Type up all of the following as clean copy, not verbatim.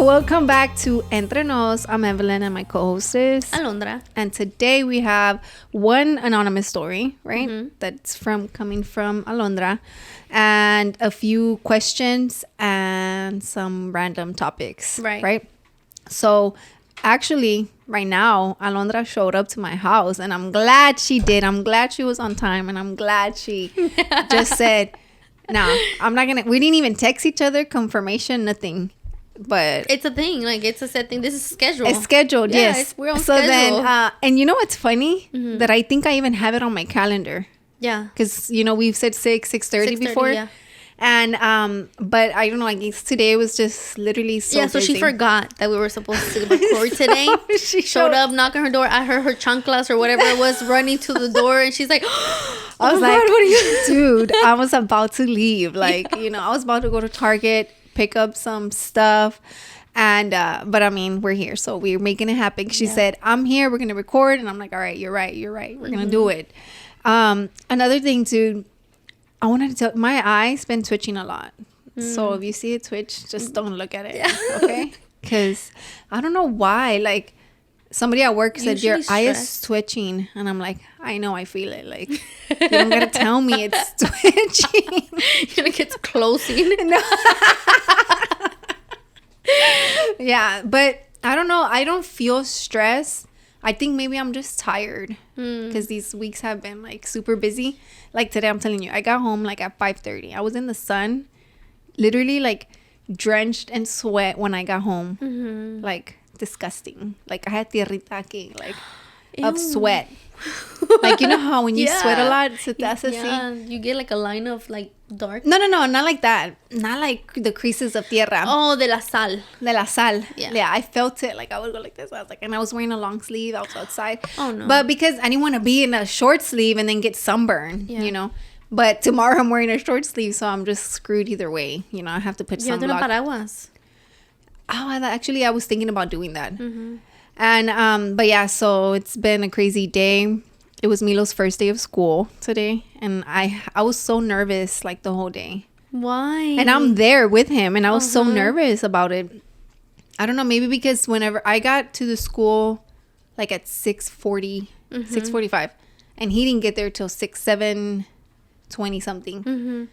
welcome back to Entre Nos. I'm Evelin and my co-host is Alondra. And today we have one anonymous story, right? Mm-hmm. That's coming from Alondra, and a few questions and some random topics, right? So actually, right now, Alondra showed up to my house, and I'm glad she did. I'm glad she was on time, and I'm glad she just said, "Nah, I'm not gonna." We didn't even text each other confirmation, nothing. But it's a thing, like it's a set thing. This is scheduled. It's scheduled, yes. We're on schedule. Then, and you know what's funny? Mm-hmm. That I think I even have it on my calendar. Yeah. Because, you know, we've said 6:30 before. Yeah. And, but I don't know, I guess today was just literally so so busy. she forgot that we were supposed to record today. She showed up, knocking her door. I heard her chanclas or whatever it was running to the door. And she's like, I was like, what are you dude, I was about to leave. Like, you know, I was about to go to Target, pick up some stuff, and but I mean, we're here, so we're making it happen. She said, I'm here, we're gonna record, and I'm like, all right, you're right, we're gonna do it. Another thing too, I wanted to tell, my eyes been twitching a lot. So if you see it twitch, just don't look at it. Okay, because I don't know why, like somebody at work said your eye is twitching, and I'm like, I know, I feel it. Like, you don't gotta tell me it's twitching. You're like, it's closing. No. Yeah, but I don't know. I don't feel stressed. I think maybe I'm just tired because these weeks have been like super busy. Like today, I'm telling you, I got home like at 5:30. I was in the sun, literally like drenched in sweat when I got home. Mm-hmm. Like disgusting. Like I had tierrita aquí, like of sweat. Like, you know how when you sweat a lot, you get like a line of like dark. No, not like that. Not like the creases of tierra. Oh, de la sal. Yeah, I felt it. Like I would go like this. I was like, and I was wearing a long sleeve. I was outside. Oh no. But because I didn't want to be in a short sleeve and then get sunburn, you know. But tomorrow I'm wearing a short sleeve, so I'm just screwed either way. You know, I have to put sunblock. Paraguas. Oh, I was thinking about doing that. Mm-hmm. And, but yeah, so it's been a crazy day. It was Milo's first day of school today. And I was so nervous like the whole day. Why? And I'm there with him. And I was so nervous about it. I don't know, maybe because whenever I got to the school like at 6:40, 6:45. And he didn't get there till 7:20 something. Mm-hmm.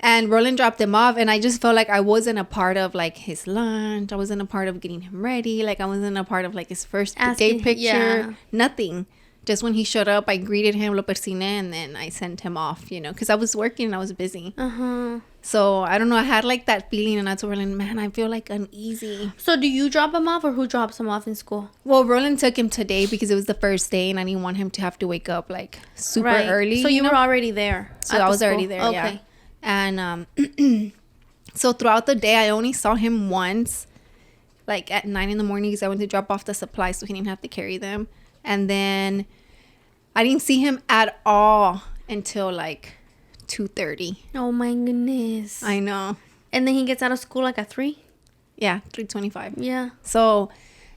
And Roland dropped him off, and I just felt like I wasn't a part of like his lunch. I wasn't a part of getting him ready. Like I wasn't a part of like his first day picture. Yeah. Nothing. Just when he showed up, I greeted him, lo persiné, and then I sent him off, you know, because I was working and I was busy. So I don't know. I had like that feeling, and I told Roland, man, I feel like uneasy. So do you drop him off, or who drops him off in school? Well, Roland took him today because it was the first day, and I didn't want him to have to wake up like super early. So you were already there. So I was already there. Okay. Yeah. And so throughout the day, I only saw him once, like at 9 a.m, because I went to drop off the supplies so he didn't have to carry them. And then I didn't see him at all until like 2:30. Oh my goodness. I know. And then he gets out of school like at 3? Yeah, 3:25. Yeah. So,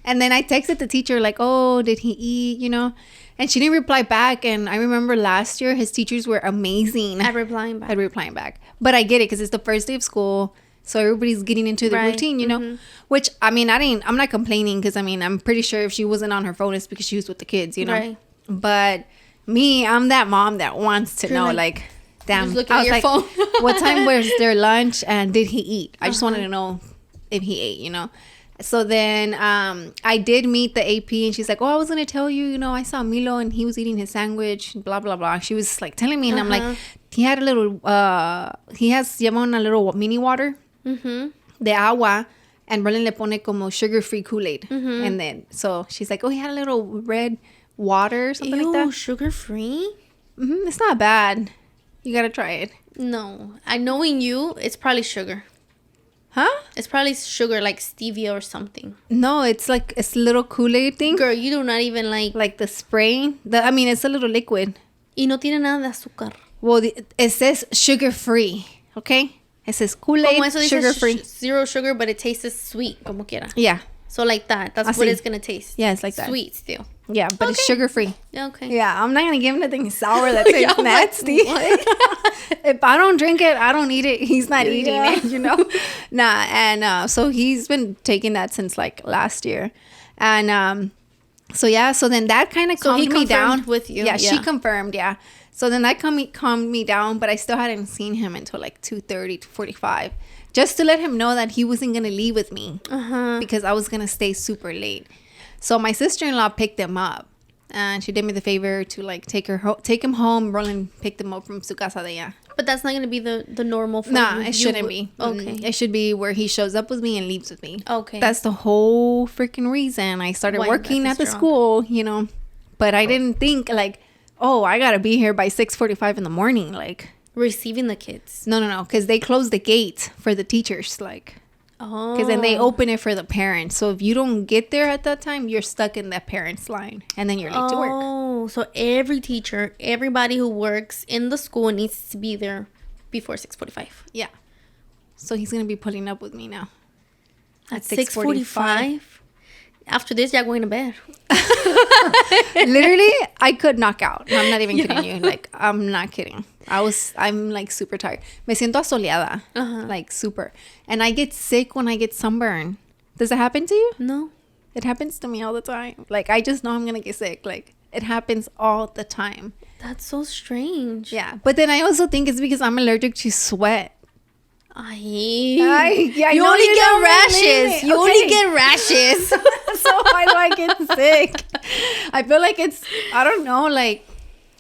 and then I texted the teacher like, oh, did he eat, you know? And she didn't reply back. And I remember last year, his teachers were amazing at replying back. But I get it because it's the first day of school. So everybody's getting into the routine, you know? Which, I mean, I'm not complaining because, I mean, I'm pretty sure if she wasn't on her phone, it's because she was with the kids, you know? Right. But me, I'm that mom that wants to know, like damn. Just I was like, phone. What time was their lunch and did he eat? I just wanted to know if he ate, you know? So then I did meet the AP, and she's like, oh, I was going to tell you, you know, I saw Milo and he was eating his sandwich, blah, blah, blah. She was like telling me, and I'm like, he had a little, he has, lleva una little mini water de agua, and Berlin le pone como sugar-free Kool-Aid. And then, so she's like, oh, he had a little red water or something like that. Sugar-free? It's not bad. You got to try it. No. Knowing you, it's probably sugar. Huh? It's probably sugar, like stevia or something. No, it's like a little Kool-Aid thing. Girl, you do not even like the spray. I mean, it's a little liquid. Y no tiene nada de azúcar. Well, it says sugar-free, okay? It says Kool-Aid, sugar-free. Zero sugar, but it tastes sweet, como quiera. Yeah. So like that. That's what it's going to taste. Yeah, it's like that. Sweet still. Yeah, but it's sugar-free. Okay. Yeah, I'm not going to give him anything sour that tastes nasty. Like, If I don't drink it, I don't eat it. He's not eating it, you know? Nah, and so he's been taking that since like last year. And so then that kind of calmed me down. With you. Yeah, she confirmed, yeah. So then that calmed me down, but I still hadn't seen him until like 2:30 to 45. Just to let him know that he wasn't going to leave with me because I was going to stay super late. So my sister-in-law picked him up. And she did me the favor to like take him home, Roland picked him up from su casa de ella. But that's not going to be the normal for Nah, it shouldn't be. Okay. It should be where he shows up with me and leaves with me. Okay. That's the whole freaking reason I started working at the school, you know. But I didn't think like, oh, I got to be here by 6:45 in the morning. Like. Receiving the kids. No. Because they close the gate for the teachers. Like. Oh. Because then they open it for the parents. So if you don't get there at that time, you're stuck in that parents line. And then you're late to work. Oh, so every teacher, everybody who works in the school needs to be there before 6:45. Yeah. So he's going to be pulling up with me now. At 6:45? After this, you're going to bed. Literally, I could knock out. I'm not even kidding you. Like, I'm not kidding. I'm like super tired. Me siento asoleada. Like super. And I get sick when I get sunburned. Does it happen to you? No. It happens to me all the time. Like, I just know I'm going to get sick. Like, it happens all the time. That's so strange. Yeah. But then I also think it's because I'm allergic to sweat. You only get rashes. You only get rashes. So why do I get sick? I feel like I don't know, like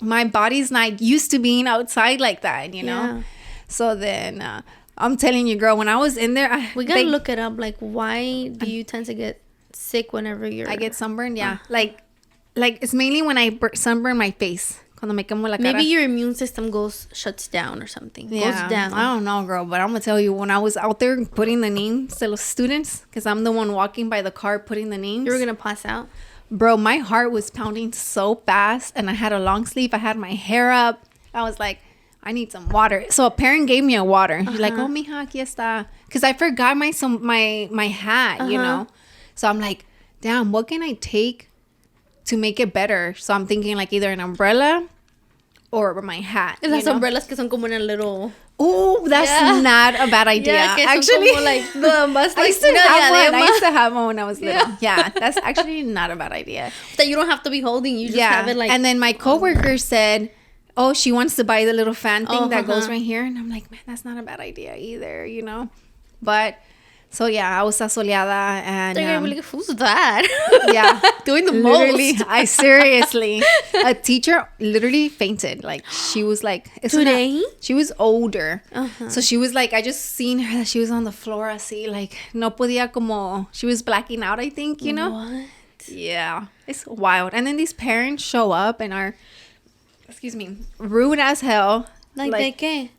my body's not used to being outside like that, you know? Yeah. So then I'm telling you, girl, when I was in there, we gotta look it up. Like, why do you tend to get sick whenever I get sunburned? Yeah. Like it's mainly when I sunburn my face. Cuando me quemo la cara. Maybe your immune system shuts down or something. Yeah, goes down. I don't know, girl, but I'm gonna tell you, when I was out there putting the names to the students, because I'm the one walking by the car putting the names. You were gonna pass out? Bro, my heart was pounding so fast, and I had a long sleeve. I had my hair up. I was like, I need some water. So a parent gave me a water. She's like, oh, mija, aquí está. Because I forgot my hat, you know. So I'm like, damn, what can I take to make it better? So I'm thinking like either an umbrella or my hat. Las umbrellas que son como en a little... Oh, that's not a bad idea. Yeah, actually, like the bus, like, I used to have one when I was little. Yeah, that's actually not a bad idea. That you don't have to be holding. You just have it like... And then my coworker said, oh, she wants to buy the little fan thing that goes right here. And I'm like, man, that's not a bad idea either, you know? But... So, yeah, I was asoleada and... They're gonna be like, who's that? Yeah. Doing the literally, most. I seriously... A teacher literally fainted. Like, she was like... Today? She was older. So, she was like... I just seen her. She was on the floor así. Like, no podía como... She was blacking out, I think, you know? What? Yeah. It's wild. And then these parents show up and are... Excuse me. Rude as hell. Like ¿de qué?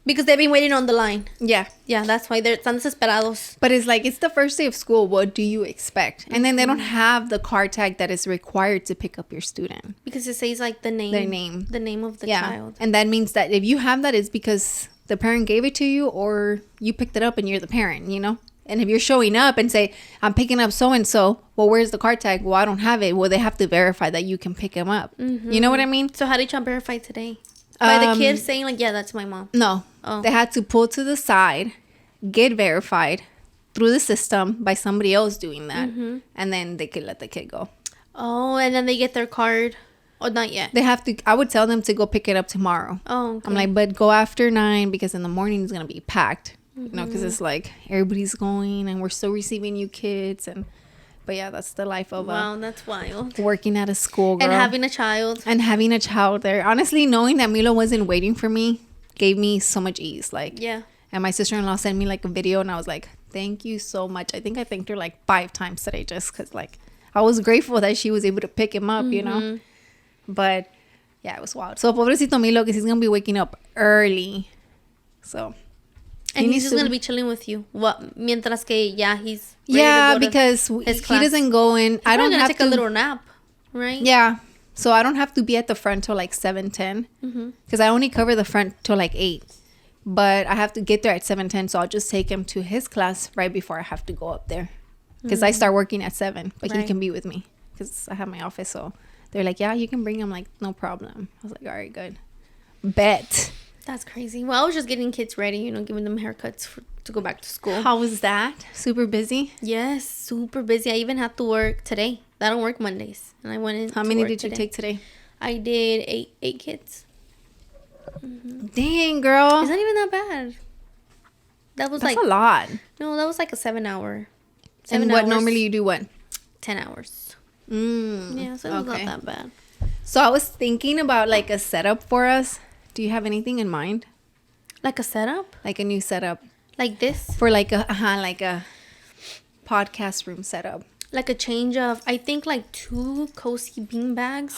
Because they've been waiting on the line. Yeah. Yeah, that's why they're tan desesperados. But it's like, it's the first day of school. What do you expect? And then they don't have the car tag that is required to pick up your student. Because it says like the name. Their name. The name of the child. And that means that if you have that, it's because the parent gave it to you or you picked it up and you're the parent, you know? And if you're showing up and say, I'm picking up so-and-so, well, where's the car tag? Well, I don't have it. Well, they have to verify that you can pick him up. You know what I mean? So how did y'all verify today? By the kid saying like, yeah, that's my mom. No. Oh. They had to pull to the side, get verified through the system by somebody else doing that. And then they could let the kid go. Oh, and then they get their card. Oh, not yet. They have to. I would tell them to go pick it up tomorrow. Oh, okay. I'm like, but go after 9 because in the morning it's going to be packed. You know, because it's like everybody's going and we're still receiving new kids. But yeah, that's the life of that's wild. Working at a school, girl. And having a child there. Honestly, knowing that Milo wasn't waiting for me gave me so much ease. Like, yeah. And my sister-in-law sent me like a video and I was like, thank you so much. I think I thanked her like 5 times today just because like I was grateful that she was able to pick him up, you know. But yeah, it was wild. So pobrecito Milo, because he's gonna be waking up early. So and he's just gonna be chilling with you. What? Mientras que he's ready yeah, to go because he doesn't go in. I don't have to take a little nap, right? Yeah. So I don't have to be at the front till like 7:10 because I only cover the front till like 8. But I have to get there at 7:10, so I'll just take him to his class right before I have to go up there. because I start working at 7, but he Right. can be with me because I have my office. So they're like, yeah, you can bring him. Like, no problem. I was like, all right, good. Bet. That's crazy. Well, I was just getting kids ready, you know, giving them haircuts to go back to school. How was that? Super busy? Yes, super busy. I even had to work today. I don't work Mondays. And I went in. How many did you take today? I did eight kids. Dang, girl. It's not even that bad. That was That's like a lot. No, that was like a 7 hour. And what normally you do what? 10 hours. Yeah, So it was not that bad. So I was thinking about like a setup for us. Do you have anything in mind? Like a setup? Like a new setup Like this? for like a podcast room setup. Like a change of, I think, like 2 cozy bean bags.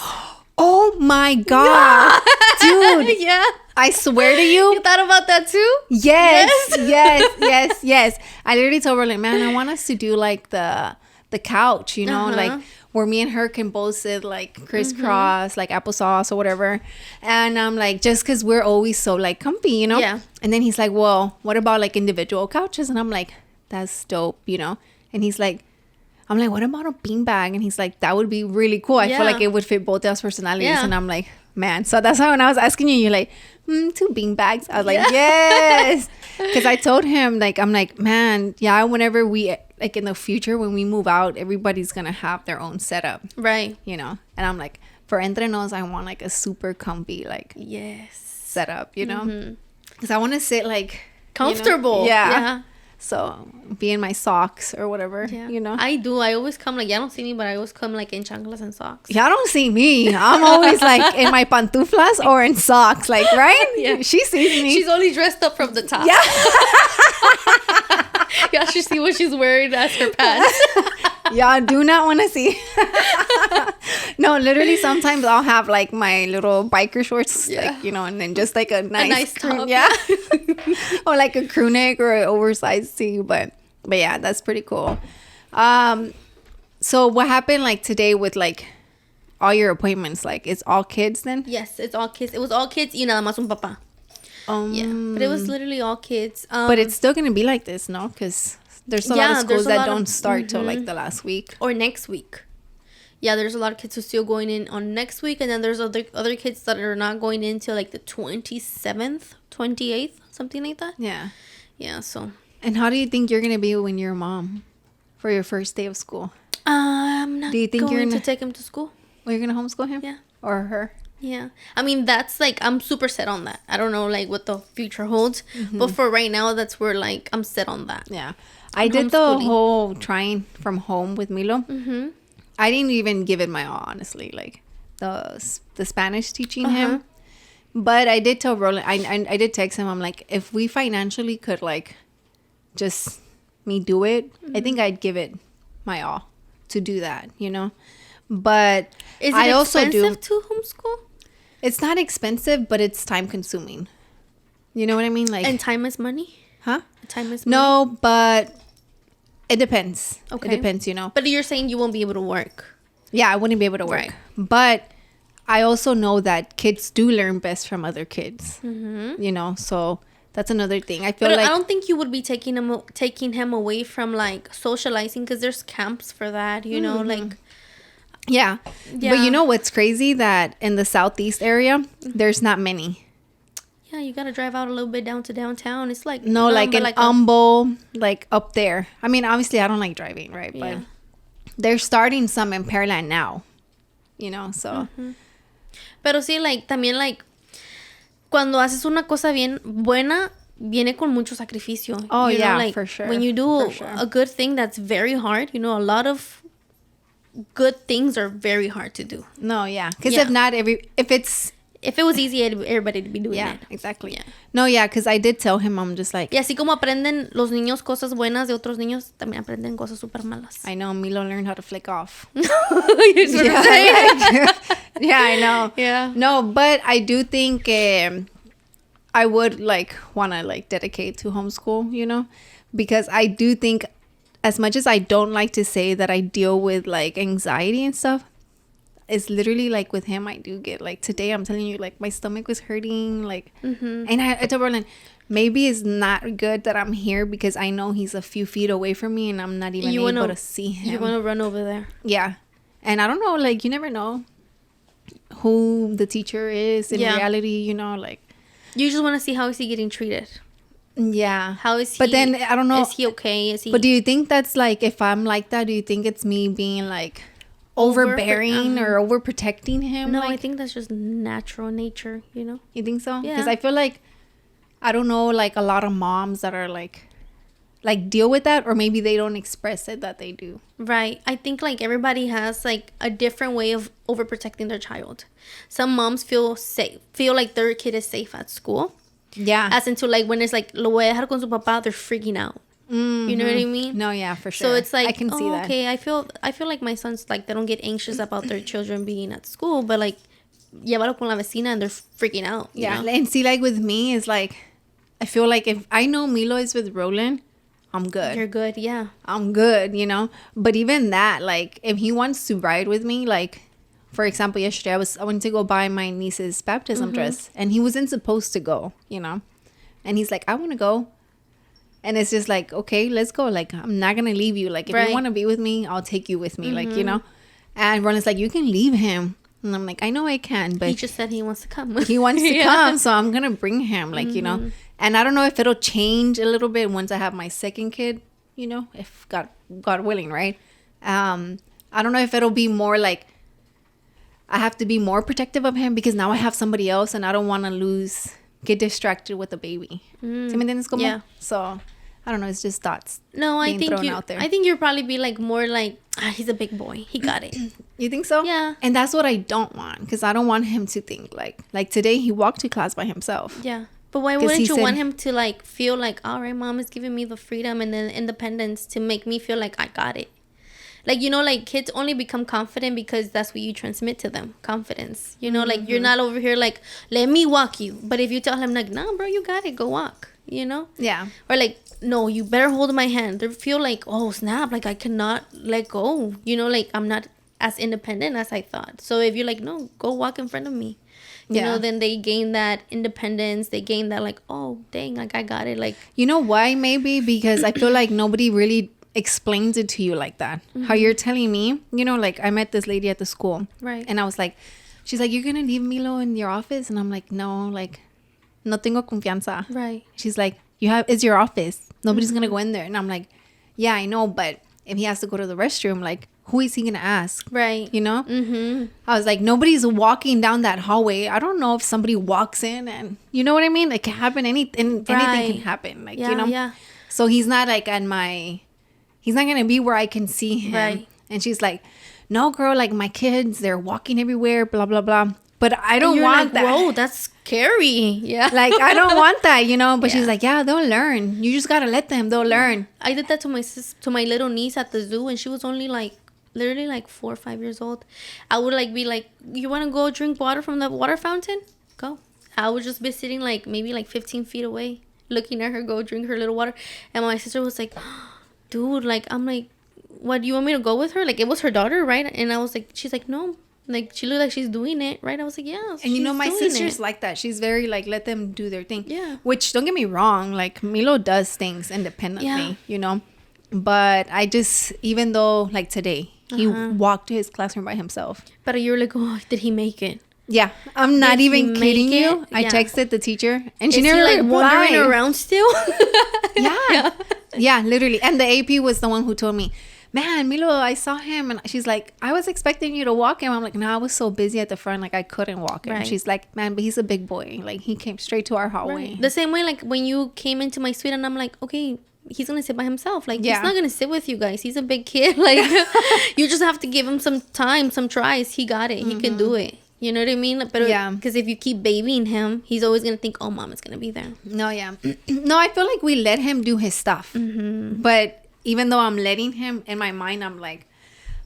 Oh my god, dude! Yeah. I swear to You you, thought about that too? yes. I literally told her like, man, I want us to do like the couch, you know, like where me and her can both sit like crisscross, like applesauce or whatever. And I'm like, just because we're always so like comfy, you know. Yeah. And then he's like, well, what about like individual couches? And I'm like, that's dope, you know. And he's like, I'm like, what about a beanbag? And he's like, that would be really cool. I feel like it would fit both of us personalities. Yeah. And I'm like, man. So that's how when I was asking you, you're like, 2 beanbags. I was like, yes. Because I told him, like, I'm like, man, yeah, whenever we, like in the future, when we move out, everybody's going to have their own setup. Right. You know? And I'm like, for Entre Nos, I want like a super comfy, like, Yes. setup, you know? Because I want to sit like Comfortable. You know? Yeah. Yeah. So be in my socks or whatever, you know? I do. I always come like, y'all don't see me, but I always come like in chanclas and socks. Y'all don't see me. I'm always like in my pantuflas or in socks, like, right? Yeah. She sees me. She's only dressed up from the top. Yeah. Y'all should see what she's wearing as her pants. Y'all do not want to see. No, literally sometimes I'll have like my little biker shorts, like, you know, and then just like a nice top. yeah. Or like a crew neck or an oversized tee. But yeah, that's pretty cool. So what happened like today with like all your appointments? Like it's all kids then? Yes, it's all kids. It was all kids y nada más un papá. Yeah, but it was literally all kids. But it's still going to be like this, no? Because there's a lot of schools that don't start till like the last week. Or next week. Yeah, there's a lot of kids who are still going in on next week. And then there's other kids that are not going in till like the 27th, 28th, something like that. Yeah. Yeah, so. And how do you think you're going to be when you're a mom for your first day of school? I'm not Do you think going to take him to school. Or you're going to homeschool him? Yeah. Or her? Yeah. I mean, that's like, I'm super set on that. I don't know like what the future holds. But for right now, that's where like I'm set on that. Yeah. I did the whole trying from home with Milo. I didn't even give it my all, honestly. Like the Spanish teaching him. But I did tell Roland, I did text him. I'm like, if we financially could like just me do it, I think I'd give it my all to do that, you know. But is it I also expensive to homeschool? It's not expensive, but it's time consuming. You know what I mean? Like, and time is money? Huh? Time is money? No, but it depends. Okay. It depends, you know. But you're saying you won't be able to work. Yeah, I wouldn't be able to work. Right. But I also know that kids do learn best from other kids. You know, so that's another thing. I feel like I don't think you would be taking him away from like socializing because there's camps for that, you know, like. Yeah. But you know what's crazy? That in the southeast area, there's not many. Yeah, you gotta drive out a little bit down to downtown. It's like no, like in Humble, like up there. I mean, obviously, I don't like driving, right? But they're starting some in Pearland now. You know, so. Pero sí, like también like cuando haces una cosa bien buena, viene con mucho sacrificio. Oh you yeah, know, like, for sure. When you do a good thing that's very hard, you know, a lot of good things are very hard to do. No, yeah, because if it was easy, everybody would be doing it. Yeah, exactly. Yeah. No, yeah, because I did tell him, I'm just like... Y así como aprenden los niños cosas buenas de otros niños, también aprenden cosas súper malas. I know, Milo learned how to flick off. Yeah, I know. Yeah. No, but I do think I would like want to like dedicate to homeschool, you know, because I do think as much as I don't like to say that I deal with like anxiety and stuff, it's literally like with him, I do get like today, I'm telling you, like my stomach was hurting, like, and I told Berlin, maybe it's not good that I'm here because I know he's a few feet away from me and I'm not even able to see him. You want to run over there. Yeah. And I don't know, like, you never know who the teacher is in reality, you know, like. You just want to see how is he getting treated. Yeah. How is he? But then, I don't know. Is he okay? Is he? But do you think that's like, if I'm like that, do you think it's me being like overbearing or overprotecting him? No, like? I think that's just natural nature, you know? You think so? Yeah. Because I feel like, I don't know, like a lot of moms that are like deal with that, or maybe they don't express it that they do. Right. I think like everybody has like a different way of overprotecting their child. Some moms feel like their kid is safe at school. Yeah. As into like when it's like, lo voy a dejar con su papá, they're freaking out. Mm-hmm. You know what I mean? No, yeah, for sure. So it's like, I can see that. Okay, I feel like my sons, like, they don't get anxious about their children being at school, but like, llévalo con la vecina and they're freaking out. Yeah. You know? And see, like with me, it's like, I feel like if I know Milo is with Roland, I'm good. You're good, yeah. I'm good, you know? But even that, like, if he wants to ride with me, like, for example, yesterday I went to go buy my niece's baptism dress, and he wasn't supposed to go, you know? And he's like, I want to go. And it's just like, okay, let's go. Like, I'm not going to leave you. Like, if you want to be with me, I'll take you with me. Like, you know? And Ronnie's like, you can leave him. And I'm like, I know I can, but... He just said he wants to come. He wants to come, so I'm going to bring him, like, you know? And I don't know if it'll change a little bit once I have my second kid, you know? If God willing, right? I don't know if it'll be more like... I have to be more protective of him because now I have somebody else and I don't want to get distracted with the baby. Yeah. So... I don't know. It's just thoughts. No, I think you'll probably be like more like, he's a big boy. He got it. You think so? Yeah. And that's what I don't want, because I don't want him to think like today he walked to class by himself. Yeah. But why wouldn't you want him to like feel like, all right, mom is giving me the freedom and the independence to make me feel like I got it. Like, you know, like kids only become confident because that's what you transmit to them. Confidence. You know, like you're not over here like, let me walk you. But if you tell him like, nah, bro, you got it. Go walk. You know? Yeah. Or like, no, you better hold my hand. They feel like, oh, snap. Like, I cannot let go. You know, like, I'm not as independent as I thought. So if you're like, no, go walk in front of me. You know, then they gain that independence. They gain that like, oh, dang, like I got it. Like, you know why? Maybe because I feel like nobody really explains it to you like that. How you're telling me, you know, like I met this lady at the school. Right. And I was like, she's like, you're going to leave Milo in your office? And I'm like, no, like, no tengo confianza. Right. She's like, it's your office. Nobody's going to go in there. And I'm like, yeah, I know. But if he has to go to the restroom, like, who is he going to ask? Right. You know? Mm-hmm. I was like, nobody's walking down that hallway. I don't know if somebody walks in and, you know what I mean? It can happen. Anything can happen. Like, you know? Yeah. So he's not like he's not going to be where I can see him. Right. And she's like, no, girl, like my kids, they're walking everywhere, blah, blah, blah. But I don't want that. Whoa, that's scary. Yeah. Like, I don't want that, you know? But she's like, yeah, they'll learn. You just got to let them. They'll learn. I did that to my little niece at the zoo, and she was only like, literally like 4 or 5 years old. I would like be like, you want to go drink water from the water fountain? Go. I would just be sitting like maybe like 15 feet away, looking at her go drink her little water. And my sister was like, dude, like, I'm like, what, do you want me to go with her? Like, it was her daughter, right? And I was like, she's like, no. Like, she looked like she's doing it, right? I was like, yeah. And you know, my sister's like that. She's very like, let them do their thing. Yeah. Which, don't get me wrong, like Milo does things independently, you know? But I just, even though like today, he walked to his classroom by himself. But you're like, oh, did he make it? Yeah. I'm not even kidding you. I texted the teacher and she never like wandering around still? Yeah, literally. And the AP was the one who told me, man, Milo, I saw him. And she's like, I was expecting you to walk him. I'm like, no, I was so busy at the front, like I couldn't walk him. Right. She's like, man, but he's a big boy. Like, he came straight to our hallway. Right. The same way, like, when you came into my suite and I'm like, okay, he's going to sit by himself. Like, he's not going to sit with you guys. He's a big kid. Like, you just have to give him some time, some tries. He got it. He can do it. You know what I mean? But because if you keep babying him, he's always going to think, oh, mom is going to be there. No, yeah. No, I feel like we let him do his stuff. But even though I'm letting him, in my mind, I'm like,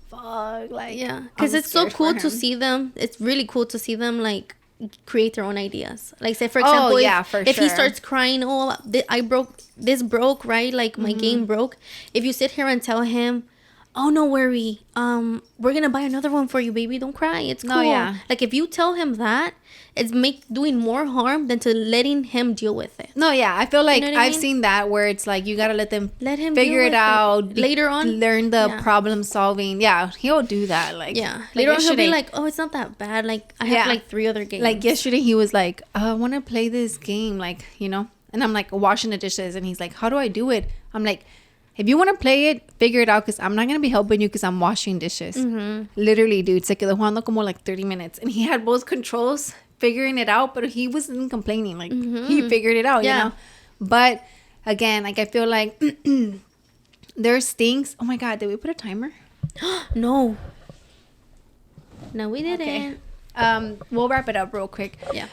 fuck, like, yeah, because it's so cool to see them. It's really cool to see them like create their own ideas. Like, say for example, if he starts crying, this broke, right? Like my game broke. If you sit here and tell him, oh, no worry. We're going to buy another one for you, baby. Don't cry. It's cool. No, yeah. Like, if you tell him that, it's doing more harm than to letting him deal with it. No, yeah. I feel like You know what I I've mean? seen that where it's like you got to let him Let him figure deal it with out. Later on. Learn the Yeah. problem solving. Yeah, he'll do that. Like, Yeah. like Later on, he'll be yesterday. like, oh, it's not that bad. Like, I have like 3 other games. Like yesterday, he was like, I want to play this game. Like, you know? And I'm like washing the dishes. And he's like, how do I do it? I'm like, if you want to play it, figure it out, because I'm not going to be helping you because I'm washing dishes. Mm-hmm. Literally, dude. Se quedó jugando como like 30 minutes. And he had both controls figuring it out, but he wasn't complaining. Like, he figured it out, Yeah. you know? But, again, like, I feel like there's things. Oh, my God. Did we put a timer? No. No, we didn't. Okay. We'll wrap it up real quick. Yeah.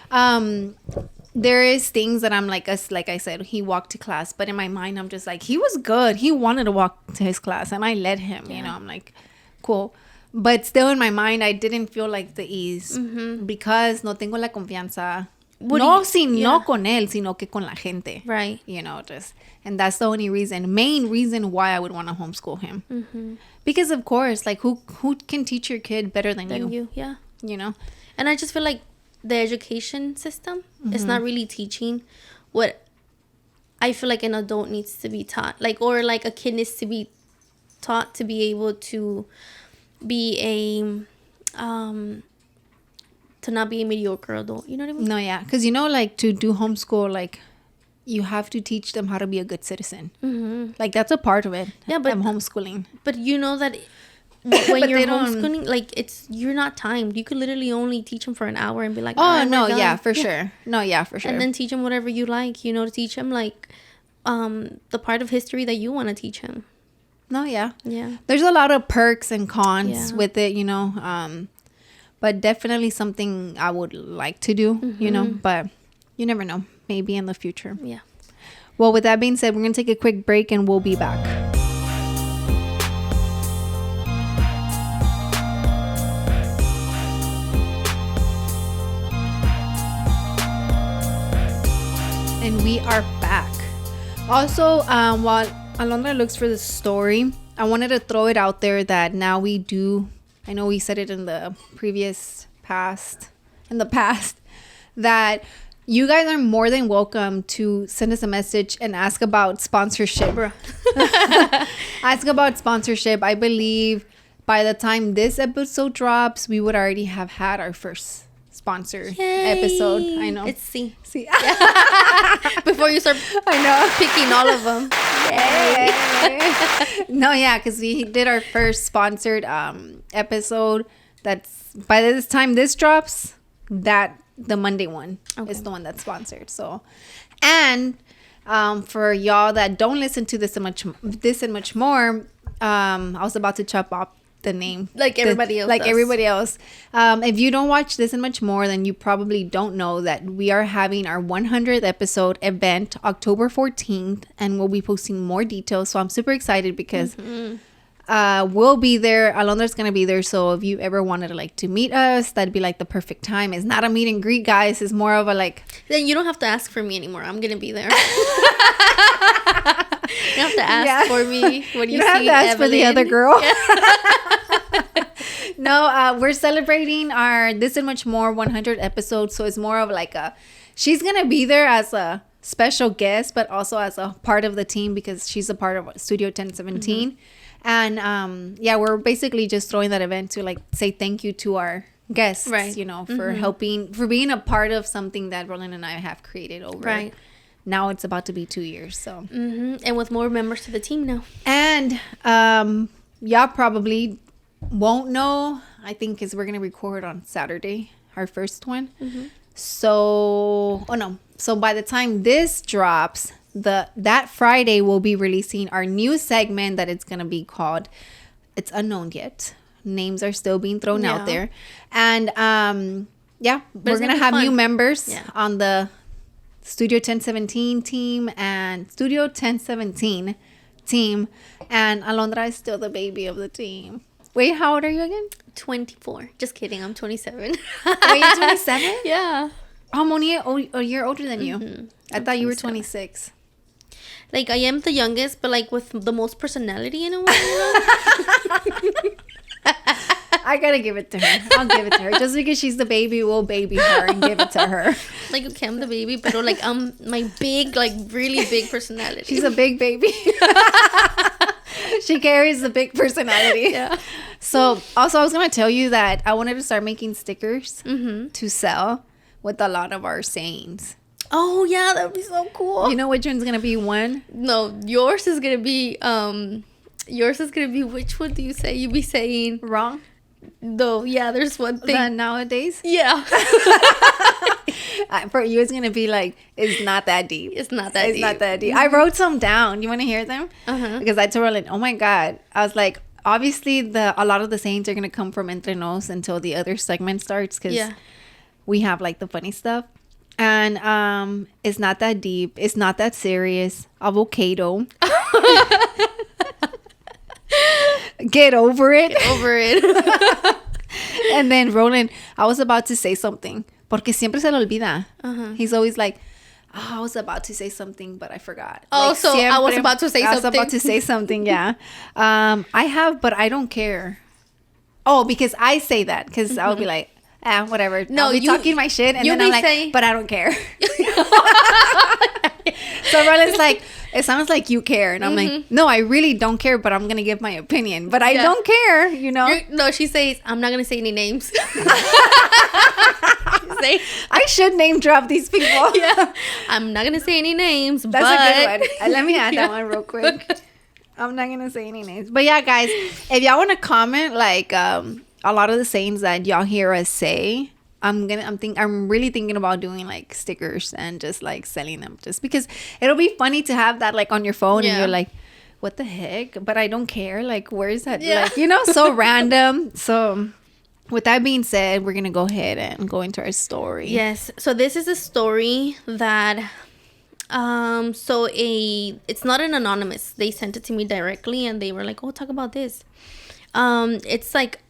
There is things that I'm like I said, he walked to class, but in my mind, I'm just like, he was good. He wanted to walk to his class, and I let him, you know, I'm like, cool. But still in my mind, I didn't feel like the ease because no tengo la confianza. No con él, sino que con la gente. Right. You know, and that's the only main reason why I would want to homeschool him. Because of course, like who can teach your kid better than you? Yeah. You know? And I just feel like the education system is not really teaching what I feel like an adult needs to be taught. Like, or like a kid needs to be taught to be able to be to not be a mediocre adult. You know what I mean? No, yeah. Because, you know, like to do homeschool, like you have to teach them how to be a good citizen. Like that's a part of it. Yeah, but homeschooling. But you know that when you're homeschooling, like you're not timed. You could literally only teach them for an hour and be like, oh no, yeah, for sure. No, yeah, for sure. And then teach them whatever you like. You know, to teach them like the part of history that you want to teach him. No, yeah. Yeah. There's a lot of perks and cons with it, you know. But definitely something I would like to do, you know. But you never know. Maybe in the future. Yeah. Well, with that being said, we're going to take a quick break and we'll be back. And we are back. Also, while Alondra looks for the story, I wanted to throw it out there that now we do, I know we said it in the past, that you guys are more than welcome to send us a message and ask about sponsorship. Ask about sponsorship. I believe by the time this episode drops, we would already have had our first sponsor episode. I know. It's C. Before you start, I know, picking all of them. No, yeah, because we did our first sponsored episode. That's by this time this drops, that the Monday one is the one that's sponsored. So, and for y'all that don't listen to this and much more, I was about to chop off the name like everybody else. If you don't watch This and Much More, then you probably don't know that we are having our 100th episode event October 14th, and we'll be posting more details. So I'm super excited because we'll be there. Alondra's gonna be there. So if you ever wanted to meet us, that'd be like the perfect time. It's not a meet and greet, guys. It's more of a Then you don't have to ask for me anymore. I'm gonna be there. You don't have to ask for me when you don't have to ask Evelyn. For the other girl. No, we're celebrating our This and Much More 100 episodes. So it's more of she's gonna be there as a special guest, but also as a part of the team because she's a part of Studio 1017. And we're basically just throwing that event to say thank you to our guests, right? You know, for helping, for being a part of something that Roland and I have created over. Right. Now it's about to be 2 years, so. And with more members to the team now. And y'all probably won't know, I think, because we're going to record on Saturday, our first one. So by the time this drops, that Friday we'll be releasing our new segment that it's going to be called, it's unknown yet. Names are still being thrown out there. And we're going to have new members on the Studio 1017 team and Studio 1017 team. And Alondra is still the baby of the team. Wait, how old are you again? 24. Just kidding. I'm 27. Wait, you're 27? Yeah. I'm only a year older than you. I thought you were 26. Like, I am the youngest, but, like, with the most personality in a way, you know? I gotta give it to her. I'll give it to her. Just because she's the baby, we'll baby her and give it to her. Like, okay, I'm the baby, but, like, my big, like, really big personality. She's a big baby. She carries a big personality. Yeah. So, also, I was gonna tell you that I wanted to start making stickers to sell with a lot of our sayings. Oh, yeah, that would be so cool. You know which one's gonna be one? No, yours is gonna be, which one do you say? You be saying... Wrong? No, yeah, there's one thing. That nowadays? Yeah. For you, it's gonna be like, it's not that deep. It's not that deep. It's not that deep. I wrote some down. You want to hear them? Because I told Roland, oh my God. I was like, obviously, a lot of the sayings are gonna come from Entre Nos until the other segment starts. Because we have like the funny stuff. And it's not that deep. It's not that serious. Avocado. Get over it. Get over it. And then Roland, I was about to say something. Porque siempre se le olvida. He's always like, oh, I was about to say something, but I forgot. Oh, like, so I was about to say something. I was about to say something, yeah. I have, but I don't care. Oh, because I say that. Because I'll be like, whatever. No, I'll be talking my shit. And then I'm like, but I don't care. So Roland's like, it sounds like you care. And I'm like, no, I really don't care, but I'm going to give my opinion. But I don't care, you know? No, she says, I'm not going to say any names. I should name drop these people. Yeah. I'm not going to say any names, That's a good one. Let me add that one real quick. I'm not going to say any names. But yeah, guys, if y'all want to comment, like, a lot of the sayings that y'all hear us say, I'm really thinking about doing like stickers and just like selling them, just because it'll be funny to have that like on your phone and you're like, what the heck? But I don't care. Like, where is that? Yeah. Like, you know, so random. So with that being said, we're gonna go ahead and go into our story. Yes. So this is a story that it's not an anonymous. They sent it to me directly and they were like, oh, talk about this. It's like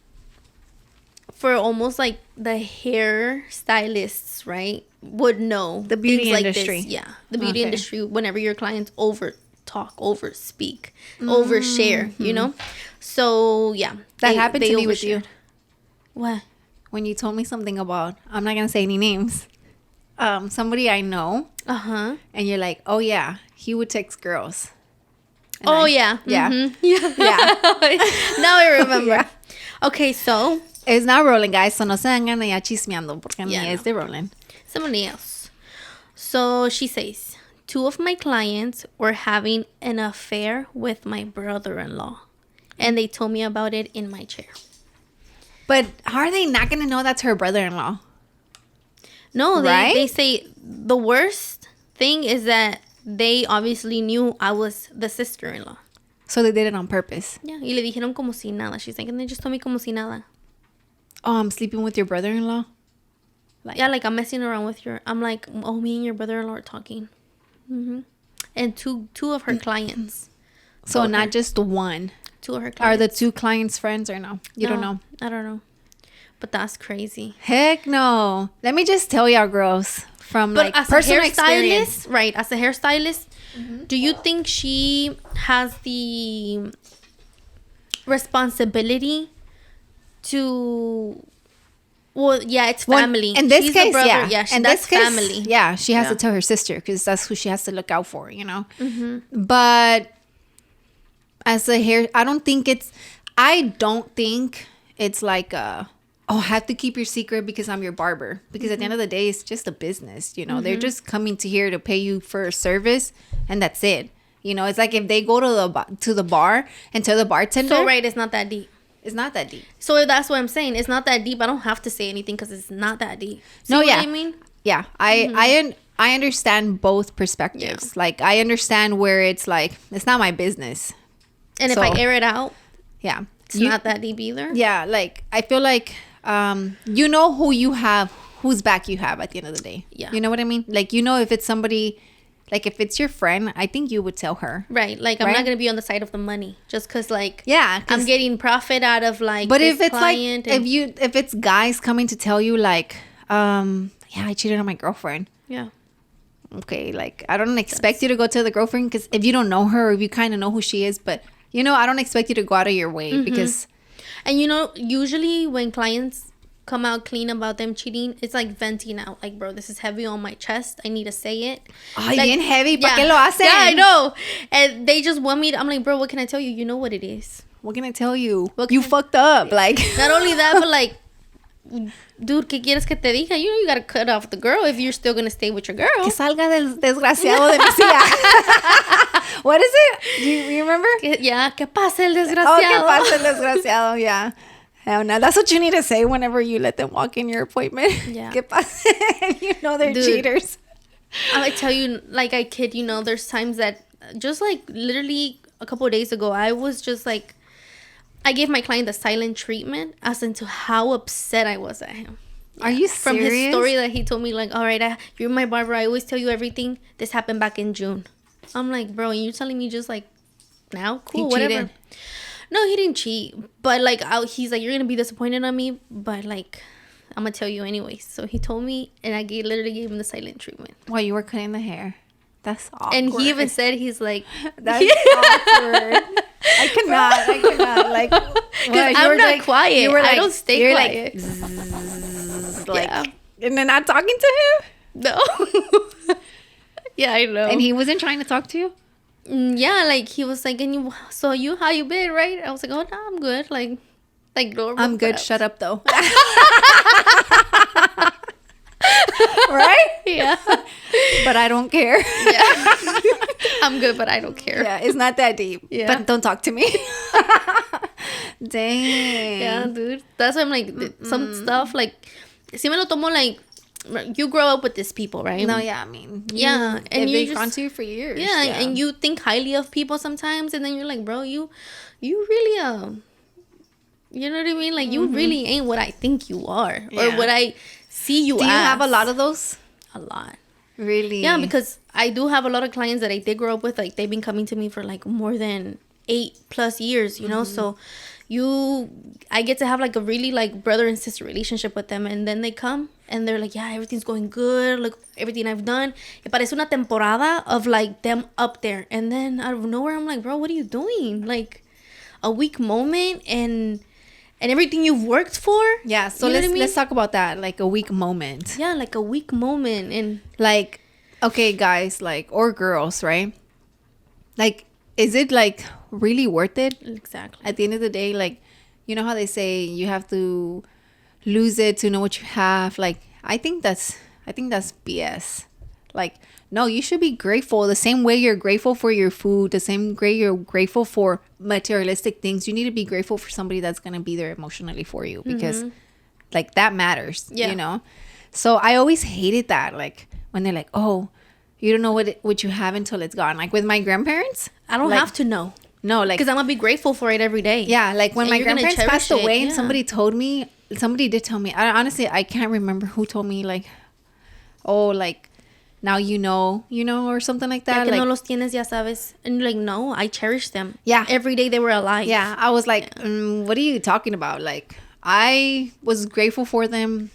for almost like the hair stylists, right, would know the beauty like industry. This. Yeah, the beauty industry. Whenever your clients over speak, overshare, you know. So yeah, that happened to me with you. What? When you told me something about, I'm not gonna say any names, somebody I know. And you're like, oh yeah, he would text girls. And yeah. Yeah. Yeah. Now I remember. Yeah. Okay, so it's not Rolling, guys, so no se vengan allá chismeando, porque ni es de Rolling. Somebody else. So she says, 2 of my clients were having an affair with my brother-in-law, and they told me about it in my chair. But how are they not going to know that's her brother-in-law? No, they say the worst thing is that they obviously knew I was the sister-in-law. So they did it on purpose. Yeah, y le dijeron como si nada. She's like, and they just told me como si nada. Oh, I'm sleeping with your brother-in-law? Like, yeah, like I'm messing around with I'm like, oh, me and your brother-in-law are talking. And two of her clients. So not just one. 2 of her clients. Are the 2 clients friends or no? You don't know? I don't know. But that's crazy. Heck no. Let me just tell y'all, girls, from but like personal experience. Right, as a hairstylist, do you think she has the responsibility to... Well, yeah, it's family. In this case, yeah. That's family. Yeah, she has to tell her sister because that's who she has to look out for, you know? But as a hair... I don't think it's like I have to keep your secret because I'm your barber. Because at the end of the day, it's just a business, you know? They're just coming to here to pay you for a service, and that's it. You know, it's like if they go to the bar and tell the bartender... So, right, it's not that deep. It's not that deep. So that's what I'm saying. It's not that deep. I don't have to say anything because it's not that deep. See what I mean? Yeah. I understand both perspectives. Yeah. Like, I understand where it's like, it's not my business. And if I air it out, yeah, it's not that deep either. Yeah. Like, I feel like, you know who you have, whose back you have at the end of the day. Yeah. You know what I mean? Like, you know, if it's somebody... Like, if it's your friend, I think you would tell her. Right. Like, I'm not going to be on the side of the money. Just because, like... Yeah. I'm getting profit out of, like, but if it's, like... If it's guys coming to tell you, like... yeah, I cheated on my girlfriend. Yeah. okay, like, I don't expect you to go tell the girlfriend, because if you don't know her, or if you kind of know who she is, but, you know, I don't expect you to go out of your way, because... And, you know, usually when clients come out clean about them cheating, it's like venting out. Like, bro, this is heavy on my chest. I need to say it. Ay, like, bien heavy. ¿Para qué lo hacen? Yeah, I know. And they just want me to... I'm like, bro, what can I tell you? You know what it is. What can I tell you? You fucked up. Like... Not only that, but like... Dude, ¿qué quieres que te diga? You know you gotta cut off the girl if you're still gonna stay with your girl. Que salga del desgraciado de mi silla. What is it? Do you remember? Yeah, que pase el desgraciado. Oh, que pase el desgraciado, yeah. Hell no. That's what you need to say whenever you let them walk in your appointment. Yeah. Que pase. You know they're cheaters. I tell you, like, I kid, you know, there's times that just like literally a couple of days ago, I was just like, I gave my client the silent treatment as into how upset I was at him. Are you serious? From his story that he told me, like, all right, you're my barber. I always tell you everything. This happened back in June. I'm like, bro, and you're telling me just like now? Cool, whatever. Cheated. No, he didn't cheat. But like, he's like, you're going to be disappointed on me. But like, I'm going to tell you anyways. So he told me, and I literally gave him the silent treatment. While you were cutting the hair. That's awkward. And he even said, he's like... That's awkward. I cannot. Like, because I'm not like, quiet. You were like, I don't stay quiet. Like, zzz, like, yeah. And then not talking to him? No. Yeah, I know. And he wasn't trying to talk to you? Yeah, like, he was like, how you been, right? I was like, oh, no, I'm good. Like normal. I'm good. Shut up, though. Right? Yeah. But I don't care. Yeah. I'm good, but I don't care. Yeah, it's not that deep. Yeah. But don't talk to me. Dang. Yeah, dude. That's why I'm like, some stuff, like, si me lo tomo, like, you grow up with these people, right? No, yeah, I mean. Yeah. And they've gone to you for years. Yeah, and you think highly of people sometimes, and then you're like, bro, you really, you know what I mean? Like, you really ain't what I think you are. Or what I see you as. Do you have a lot of those? A lot. Really? Yeah, because I do have a lot of clients that I did grow up with. Like, they've been coming to me for like more than 8+ years, you know? So I get to have like a really like brother and sister relationship with them. And then they come and they're like, yeah, everything's going good. Look, everything I've done. Y parece una temporada of like them up there. And then out of nowhere, I'm like, bro, what are you doing? Like a weak moment and everything you've worked for. Yeah, so let's talk about that. Like a weak moment. Yeah, like a weak moment. And like, okay, guys, like, or girls, right? Like, is it like really worth it? Exactly. At the end of the day, like, you know how they say you have to lose it to know what you have. Like, I think that's BS. Like, no, you should be grateful the same way you're grateful for your food, the same way you're grateful for materialistic things. You need to be grateful for somebody that's going to be there emotionally for you, because like that matters, you know? So I always hated that. Like when they're like, oh, you don't know what you have until it's gone. Like with my grandparents, I don't have to know. No, like, because I'm gonna be grateful for it every day. Yeah, like when my grandparents passed away, and somebody did tell me. Honestly, I can't remember who told me, like, oh, like, now you know, or something like that. Ya que like, no los tienes, ya sabes. And like, no, I cherish them. Yeah. Every day they were alive. Yeah, I was like, what are you talking about? Like, I was grateful for them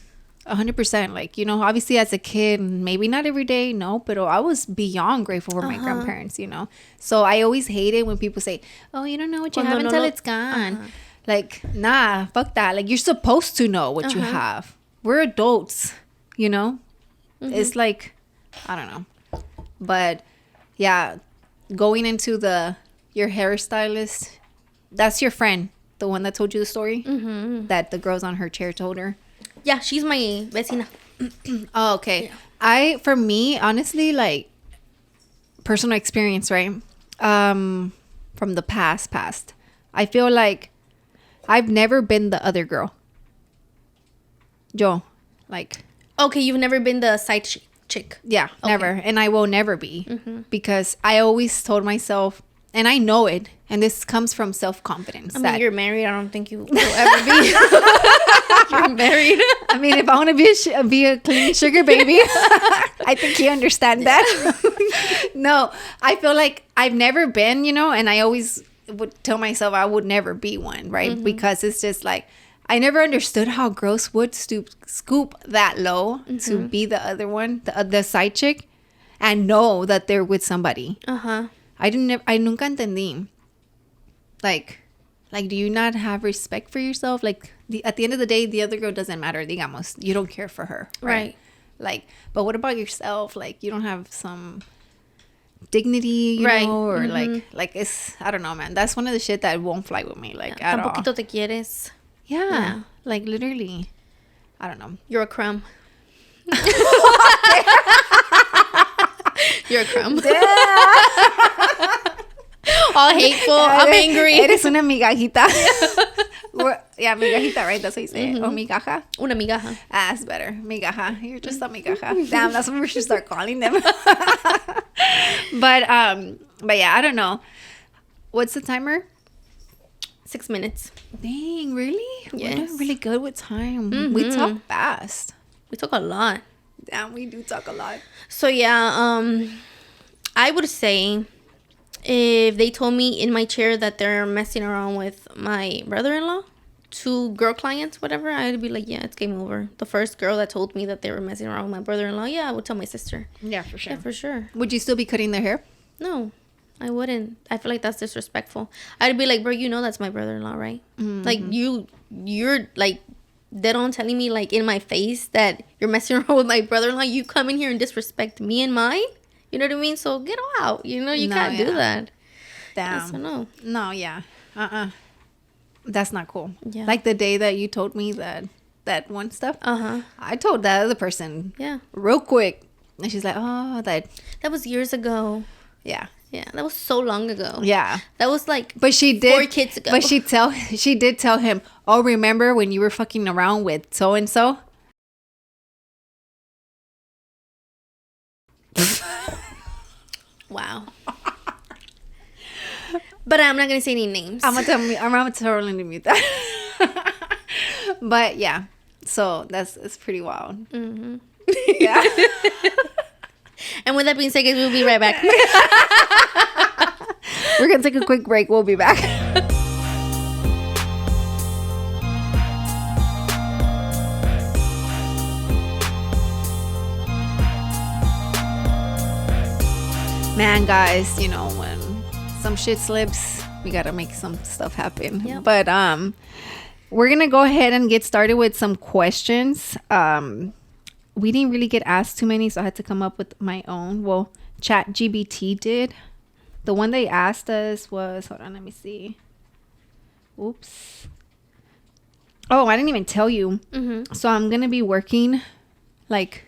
100%. Like, you know, obviously as a kid, maybe not every day, no, but I was beyond grateful for my grandparents, you know. So I always hated when people say, oh, you don't know what you have until it's gone. Like, nah, fuck that. Like, you're supposed to know what you have. We're adults, you know. It's like, I don't know. But yeah, going into your hairstylist, that's your friend, the one that told you the story that the girls on her chair told her. Yeah, she's my vecina. Oh, okay. Yeah. For me, honestly, like, personal experience, right? From the past, I feel like I've never been the other girl. Like. Okay, you've never been the side chick. Yeah, okay. Never. And I will never be. Because I always told myself, and I know it, and this comes from self-confidence. I mean, you're married. I don't think you will ever be. You're married. I mean, if I want to be a clean sugar baby, I think you understand that. No, I feel like I've never been, you know, and I always would tell myself I would never be one, right? Because it's just like, I never understood how girls would scoop that low to be the other one, the side chick. and know that they're with somebody. Uh-huh. I nunca entendí. Like, do you not have respect for yourself? Like, at the end of the day, the other girl doesn't matter, digamos. You don't care for her. Right. Like, but what about yourself? Like, you don't have some dignity, you know? Or like it's, I don't know, man. That's one of the shit that won't fly with me. Like, at all. Tampoquito te quieres. Yeah. Like, literally. I don't know. You're a crumb. You're a crumb. All hateful. I'm angry. Eres una migajita. Yeah, migajita, right? That's what you say. Mm-hmm. O migaja. Una migaja. Ah, that's better. Migaja. You're just a migaja. Damn, that's what we should start calling them. But yeah, I don't know. What's the timer? 6 minutes. Dang, really? Yes. We're doing really good with time. Mm-hmm. We talk fast. We talk a lot. Damn, we do talk a lot. So yeah, I would say if they told me in my chair that they're messing around with my brother-in-law, 2 girl clients, whatever, I'd be like, yeah, it's game over. The first girl that told me that they were messing around with my brother-in-law, yeah, I would tell my sister. Yeah, for sure. Yeah, for sure. Would you still be cutting their hair? No, I wouldn't. I feel like that's disrespectful. I'd be like, bro, you know that's my brother-in-law, right? Mm-hmm. Like, you're like, dead on telling me, like, in my face that you're messing around with my brother-in-law. You come in here and disrespect me and mine? You know what I mean? So get out. You know, you can't do that. Damn. So no. No, yeah. That's not cool. Yeah. Like the day that you told me that one stuff. I told that other person. Yeah. Real quick. And she's like, oh, that was years ago. Yeah. Yeah. That was so long ago. Yeah. That was like but she did 4 kids ago. But she did tell him, oh, remember when you were fucking around with so and so? Wow. But I'm not gonna say any names. I'm gonna tell Rollie to mute that. But yeah, so it's pretty wild. Mm-hmm. Yeah. And with that being said, guys, we'll be right back. We're gonna take a quick break. We'll be back. Man, guys, you know, when some shit slips, we gotta make some stuff happen. Yep. But we're gonna go ahead and get started with some questions. We didn't really get asked too many, so I had to come up with my own. Well, ChatGPT did. The one they asked us was, hold on, let me see. Oops. Oh, I didn't even tell you. Mm-hmm. So I'm gonna be working like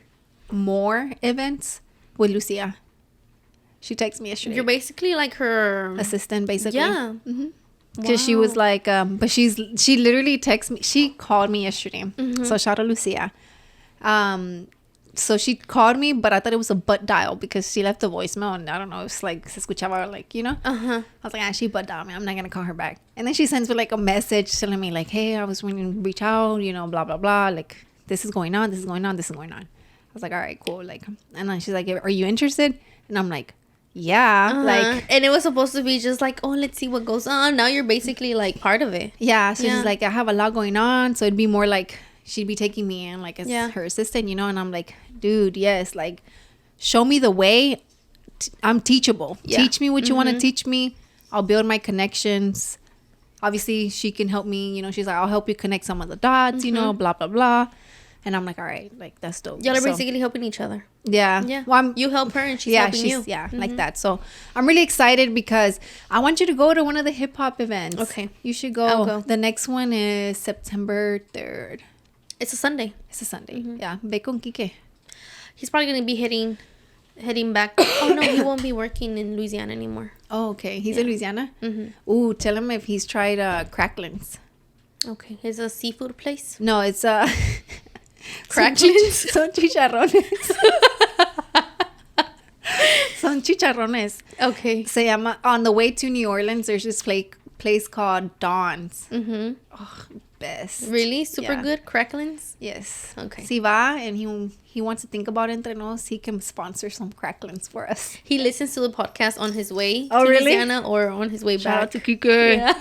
more events with Lucia. She texted me yesterday. You're basically like her assistant, basically. Yeah. Mm-hmm. Because she was like, but she literally texted me. She called me yesterday. Mm-hmm. So shout out Lucia. So she called me, but I thought it was a butt dial because she left a voicemail, and I don't know, it's like se escuchaba, like, you know. I was like, she butt dialed me. I'm not gonna call her back. And then she sends me like a message telling me like, hey, I was going to reach out, you know, blah blah blah. Like, this is going on, this is going on, this is going on. I was like, all right, cool. Like, and then she's like, are you interested? And I'm like, yeah. Like, and it was supposed to be just like, oh, let's see what goes on. Now you're basically like part of it. Yeah. So she's like, I have a lot going on, so it'd be more like she'd be taking me in like as her assistant, you know. And I'm like, dude, yes, like, show me the way. I'm teachable. Teach me what you want to teach me. I'll build my connections. Obviously, she can help me, you know. She's like, I'll help you connect some of the dots, you know, blah blah blah. And I'm like, all right, like, that's dope. Y'all are basically helping each other. Yeah. Well, you help her and she's helping you. Yeah, like that. So I'm really excited because I want you to go to one of the hip hop events. Okay. You should go. I'll go. The next one is September 3rd. It's a Sunday. Yeah. Ve con Kike. He's probably going to be heading back. Oh, no, he won't be working in Louisiana anymore. Oh, okay. He's in Louisiana? Mm-hmm. Ooh, tell him if he's tried Cracklins. Okay. It's a seafood place? No, it's Cracklins? Son chicharrones. Son chicharrones. Okay. Se llama, on the way to New Orleans, there's this place called Dawn's. Mm-hmm. Oh, best. Really? Super good? Cracklins? Yes. Okay. Si va and he wants to think about Entre Nos, he can sponsor some cracklins for us. He listens to the podcast on his way to Louisiana or on his way Shout back. out to Kike. Yeah.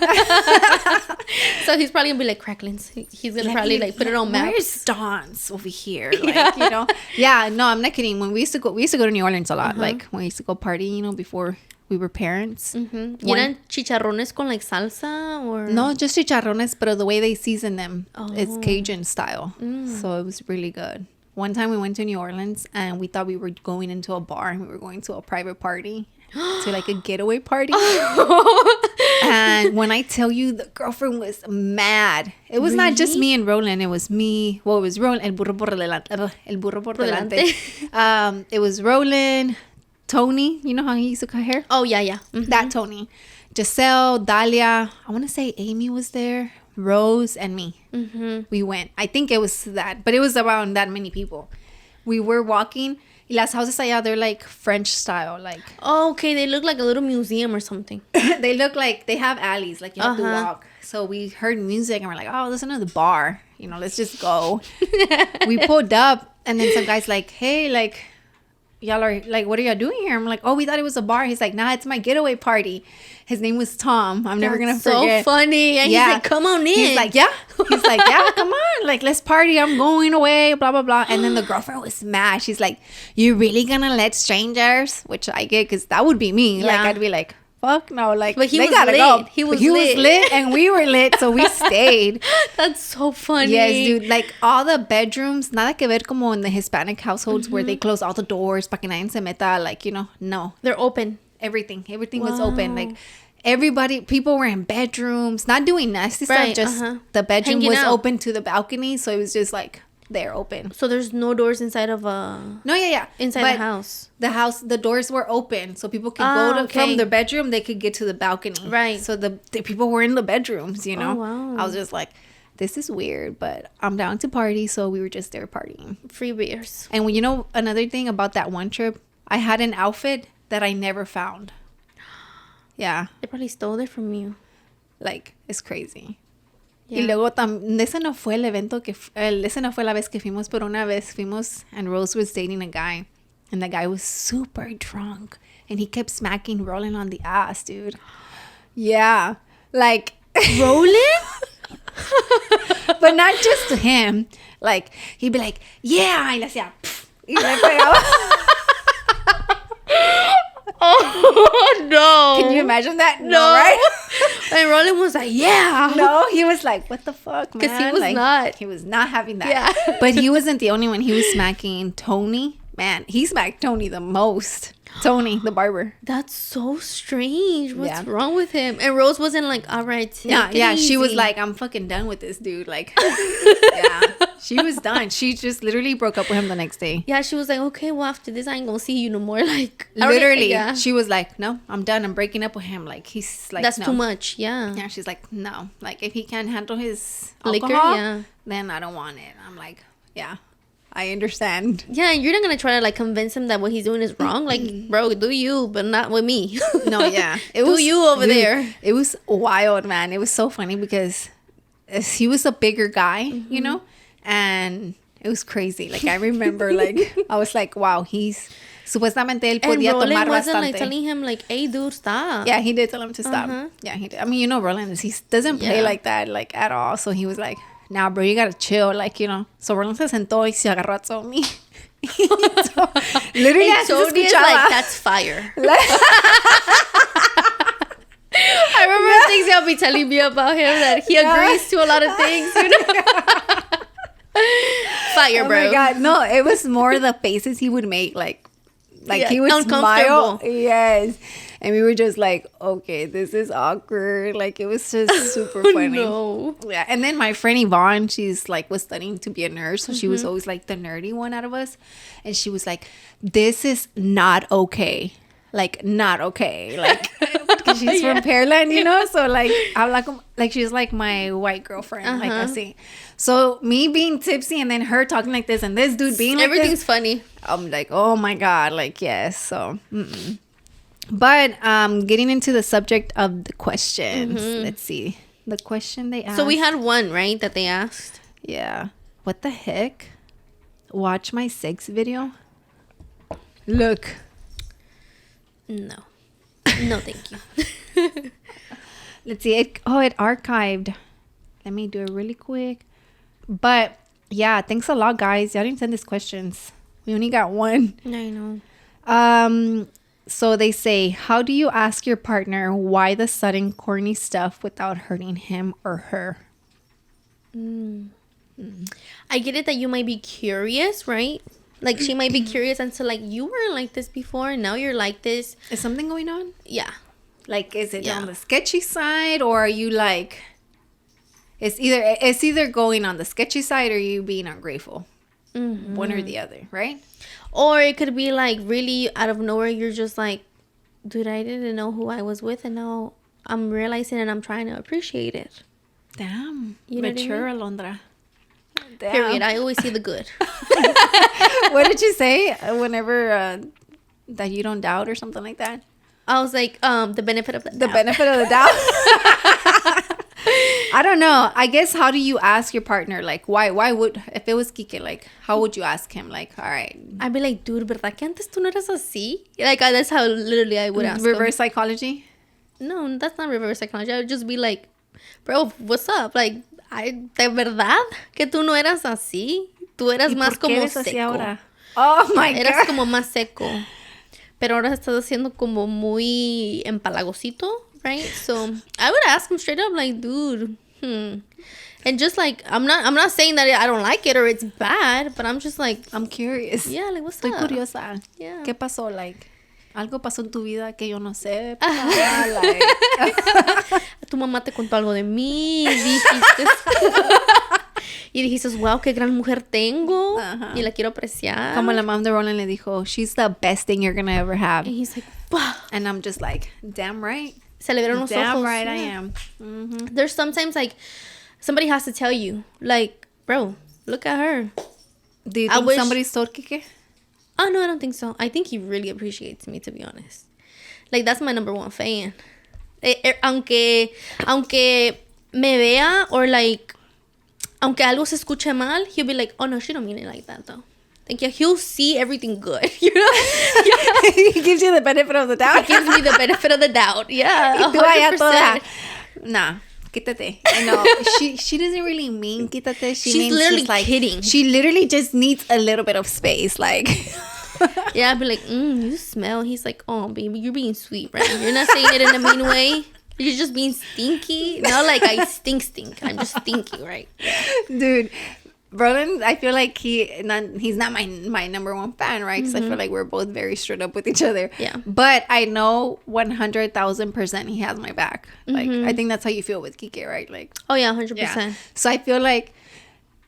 So he's probably gonna be like, cracklins. He's gonna probably like put it on maps. Where's Don's over here? Like, you know? Yeah, no, I'm not kidding. When we used to go to New Orleans a lot. Like when we used to go party, you know, before we were parents. ¿Eran chicharrones con like salsa or? No, just chicharrones, but the way they season them, it's Cajun style. So it was really good. One time we went to New Orleans and we thought we were going into a bar and we were going to a private party. To like a getaway party. And when I tell you, the girlfriend was mad. It was not just me and Roland. It was me. Well, it was Roland. El burro por delante. El burro por delante. It was Roland, Tony. You know how he used to cut hair? Oh, yeah. That Tony. Giselle, Dalia. I want to say Amy was there. Rose and me. We went. I think it was that. But it was around that many people. We were walking. Y las houses allá, they're like French style, like. Oh, okay, they look like a little museum or something. They look like they have alleys, like you have to walk. So we heard music and we're like, oh, there's another bar. You know, let's just go. We pulled up and then some guy's like, hey, like, y'all are like, what are y'all doing here? I'm like, oh, we thought it was a bar. He's like, nah, it's my getaway party. His name was Tom. I'm never gonna forget. So funny. And he's like, come on in. He's like, yeah. Come on. Like, let's party. I'm going away. Blah, blah, blah. And then the girlfriend was mad. She's like, you really gonna let strangers? Which I get because that would be me. Yeah. Like, I'd be like, fuck no. Like, but they gotta go. He was lit and we were lit. So we stayed. That's so funny. Yes, dude. Like, all the bedrooms, nada que ver como in the Hispanic households where they close all the doors pa que nadie se meta. Like, you know, no. They're open. Everything was open. Like, people were in bedrooms, not doing nasty stuff. Just the bedroom was open to the balcony, so it was just like they're open. So there's no doors inside of a. No, yeah. Inside the house. The doors were open, so people could go from their bedroom. They could get to the balcony. Right. So the people were in the bedrooms. You know. Oh, wow. I was just like, this is weird, but I'm down to party, so we were just there partying. Free beers. And you know another thing about that one trip, I had an outfit that I never found. Yeah. They probably stole it from you. Like, it's crazy. Yeah. Y luego, ese no fue el evento ese no fue la vez que fuimos, pero una vez fuimos and Rose was dating a guy. And the guy was super drunk. And he kept smacking Roland on the ass, dude. Yeah. Like. Roland? But not just to him. Like, he'd be like, yeah. Y le hacía, y le pegaba. Oh, no. Can you imagine that? No, right? And Roland was like, yeah. No, he was like, what the fuck, man? Because he was like, He was not having that. Yeah. But he wasn't the only one. He was smacking Tony. Man, he smacked Tony the most. Tony, the barber. That's so strange. What's wrong with him? And Rose wasn't like, all right, yeah. She was like, I'm fucking done with this dude. Like, yeah. She was done. She just literally broke up with him the next day. Yeah, she was like, okay, well, after this, I ain't gonna see you no more. Like, literally, she was like, no, I'm done. I'm breaking up with him. Like, he's like, that's too much. Yeah. Yeah, she's like, no. Like, if he can't handle his liquor, alcohol, then I don't want it. I'm like, yeah. I understand. Yeah, and you're not gonna try to like convince him that what he's doing is wrong. Like, bro, do you, but not with me. No, yeah, it was you over there. It was wild, man. It was so funny because he was a bigger guy, you know, and it was crazy. Like, I remember, like, I was like, wow, he's supuestamente él podía tomar wasn't bastante. Like telling him like, hey, dude, stop. Yeah, he did tell him to stop. Yeah, he did. I mean, you know, Roland, he doesn't play like that, like, at all. So he was like, nah, bro, you gotta chill, like, you know. So Roland se sentó y se agarró a Tommy. Literally, Tony is like, that's fire. I remember things he'll be telling me about him, that he agrees to a lot of things, you know. Fire, bro. Oh my God, no, it was more the faces he would make, like he would smile. Yes. And we were just like, okay, this is awkward. Like, it was just super funny. No. Yeah. And then my friend Yvonne, she's like, was studying to be a nurse. So she was always like the nerdy one out of us. And she was like, this is not okay. Like, not okay. Like, because she's from Pearland, you know? So, like, I'm like, she's like my white girlfriend. Like, I see. So, me being tipsy and then her talking like this and this dude being like everything's this, funny. I'm like, oh my God. Like, yes. So, But getting into the subject of the questions, let's see. The question they asked. So we had one, right, that they asked. Yeah. What the heck? Watch my 6 video. Look. No. No, thank you. Let's see. It archived. Let me do it really quick. But yeah, thanks a lot, guys. Y'all didn't send us questions. We only got one. I know. So they say, how do you ask your partner why the sudden corny stuff without hurting him or her? I get it that you might be curious, right? Like, she might be curious until, like, you weren't like this before, and now you're like this. Is something going on? Yeah. Like, is it on the sketchy side, or are you like, it's either going on the sketchy side or you being ungrateful. One or the other, right? Or it could be like really out of nowhere, you're just like, dude, I didn't know who I was with, and now I'm realizing and I'm trying to appreciate it. Damn. You know Mature, what I mean? Alondra. Damn. Period. I always see the good. What did you say whenever that you don't doubt or something like that? I was like, the benefit of the doubt. The benefit of the doubt. I don't know. I guess, how do you ask your partner? Like, why would, if it was Kike, like, how would you ask him? Like, all right. I'd be like, dude, ¿verdad que antes tú no eras así? Like, that's how literally I would ask Reverse him. psychology? No, that's not reverse psychology. I would just be like, bro, what's up? Like, ¿de verdad que tú no eras así? Tú eras más como seco. Oh, my God. Eras como más seco. Pero ahora estás haciendo como muy empalagosito, right? So I would ask him straight up, like, dude, and just like, I'm not saying that I don't like it or it's bad, but I'm just like, I'm curious. yeah, like, what's Estoy up? curiosa. Yeah. ¿Qué pasó? Like, algo pasó en tu vida que yo no sé. Like, Tu mamá te contó algo de mí y dijiste, wow, qué gran mujer tengo. Y la quiero apreciar. como la mom de Roland le dijo, she's the best thing you're gonna ever have. And he's like, wow. And I'm just like, damn right. Se le vieron los Damn ojos. right, I Yeah. am. There's sometimes like somebody has to tell you, like, bro, look at her. Do you I think wish- somebody's told Kike? Oh no, I don't think so. I think he really appreciates me, to be honest. Like, that's my number one fan. Aunque me vea, or like, aunque algo se escuche mal, he'll be like, oh no, she don't mean it like that though. Like, yeah, he'll see everything good, you know? He gives you the benefit of the doubt. He gives me the benefit of the doubt. Yeah, Y tú allá 100%. toda, nah, quítate. I know. She doesn't really mean quítate. She's means literally just like, kidding. She literally just needs a little bit of space. Like, Yeah, I'd be like, you smell. He's like, oh, baby, you're being sweet, right? You're not saying it in a mean way. You're just being stinky. Not like I stink. I'm just stinky, right? dude, Roland, I feel like he's not my number one fan, right? Because I feel like we're both very straight up with each other. Yeah. But I know 100,000% he has my back. Like, I think that's how you feel with Kike, right? Like, Oh, yeah, 100%. yeah. So I feel like,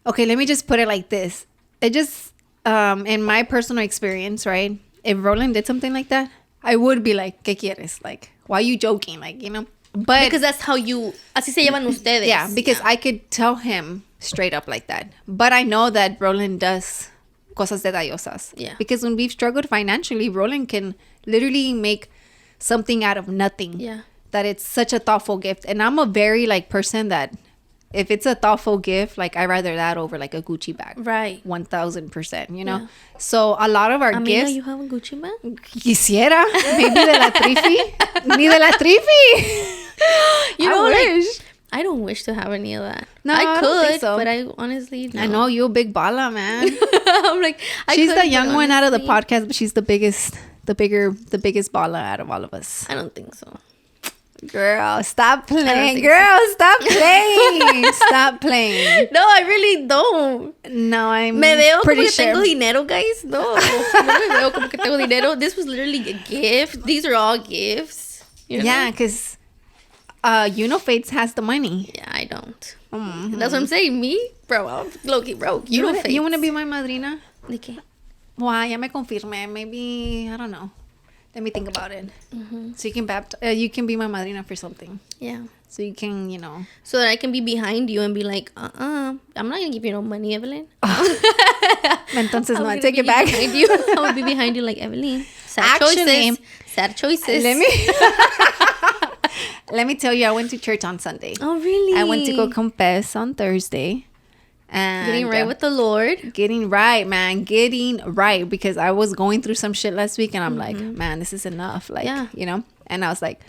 okay, let me just put it like this. It just, in my personal experience, right? If Roland did something like that, I would be like, ¿qué quieres? Like, why are you joking? Like, you know? But Because that's how así se llevan ustedes. yeah, because I could tell him straight up like that. But I know that Roland does cosas detallosas. Yeah. Because when we've struggled financially, Roland can literally make something out of nothing. Yeah. That it's such a thoughtful gift. And I'm a very like person that if it's a thoughtful gift, like I rather that over like a Gucci bag. Right. 1,000%, you know? Yeah. So a lot of our Amiga, gifts. you have a Gucci bag? Quisiera. Maybe de la Trifi. Ni de la Trifi. You know, I like, wish. I don't wish to have any of that. No, I I could, don't think so. but I honestly no. I know, you a big balla, man. I'm like, She's could, the young but one out of the honestly, podcast, but she's the biggest balla out of all of us. I don't think so. Girl, stop playing. think Girl, stop playing. Stop playing. No, I really don't. No, I'm Me veo como pretty que sure. tengo dinero, guys. No me veo como que tengo dinero. This was literally a gift. These are all gifts. You know? Yeah, because Fates has the money. Yeah, I don't. Mhm. That's what I'm saying. Me? Bro, I'm low-key broke. You Fates. want to be my madrina? ¿De qué? Well, ya me confirme. Maybe, I don't know. Let me think about it. So you can be my madrina for something. Yeah. So you can, So that I can be behind you and be like, I'm not going to give you no money, Evelyn. Entonces, no, I I'm take gonna it be back. behind you. I'm going to be behind you like, Evelyn. Sad Actually, choices. Sad choices. let me tell you, I went to church on Sunday. Oh, really? I went to go confess on Thursday. And getting right with the Lord. Getting right, man. Getting right. Because I was going through some shit last week and I'm like, man, this is enough. Like, you know? And I was like,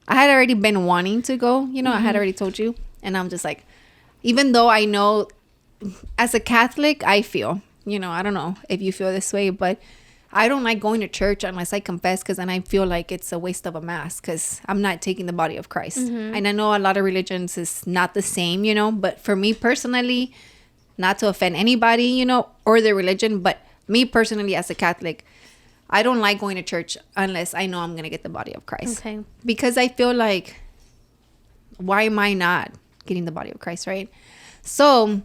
I had already been wanting to go. You know, I had already told you. And I'm just like, even though I know as a Catholic, I feel, you know, I don't know if you feel this way, but I don't like going to church unless I confess, because then I feel like it's a waste of a mass because I'm not taking the body of Christ. And I know a lot of religions is not the same, you know, but for me personally, not to offend anybody, you know, or their religion, but me personally as a Catholic, I don't like going to church unless I know I'm going to get the body of Christ. Okay. Because I feel like, why am I not getting the body of Christ, right? So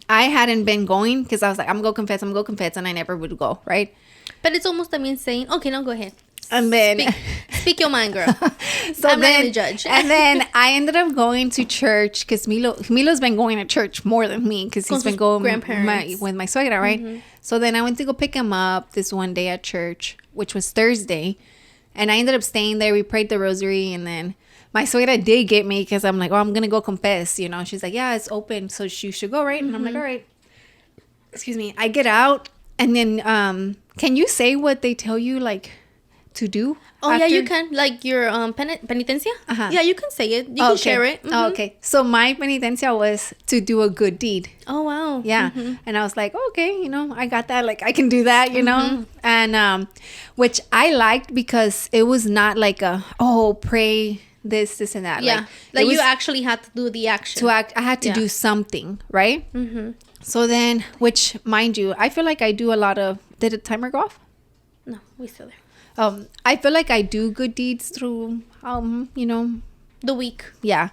I hadn't been going because I was like, I'm going to go confess, and I never would go, right? But it's almost, I mean, saying, okay, now go ahead. And then speak your mind, girl. So I'm then, not gonna judge. And then I ended up going to church because Milo's been going to church more than me because he's been going with my suegra, right? So then I went to go pick him up this one day at church, which was Thursday, and I ended up staying there. We prayed the rosary, and then my suegra did get me because I'm like, oh, I'm gonna go confess, you know. She's like, yeah, it's open, so you should go, right? And I'm like, all right. Excuse me. I get out, and then can you say what they tell you, like, to do? Oh, yeah, you can. Like your penitencia? Yeah, you can say it. You can share it. Oh, okay. So my penitencia was to do a good deed. Oh, wow. Yeah. And I was like, okay, you know, I got that. Like, I can do that, you know? And which I liked because it was not like pray this and that. Yeah. Like you actually had to do the action. I had to do something, right? So then, which, mind you, I feel like I do a lot of... Did the timer go off? No, we still there. I feel like I do good deeds through, you know, the week. Yeah.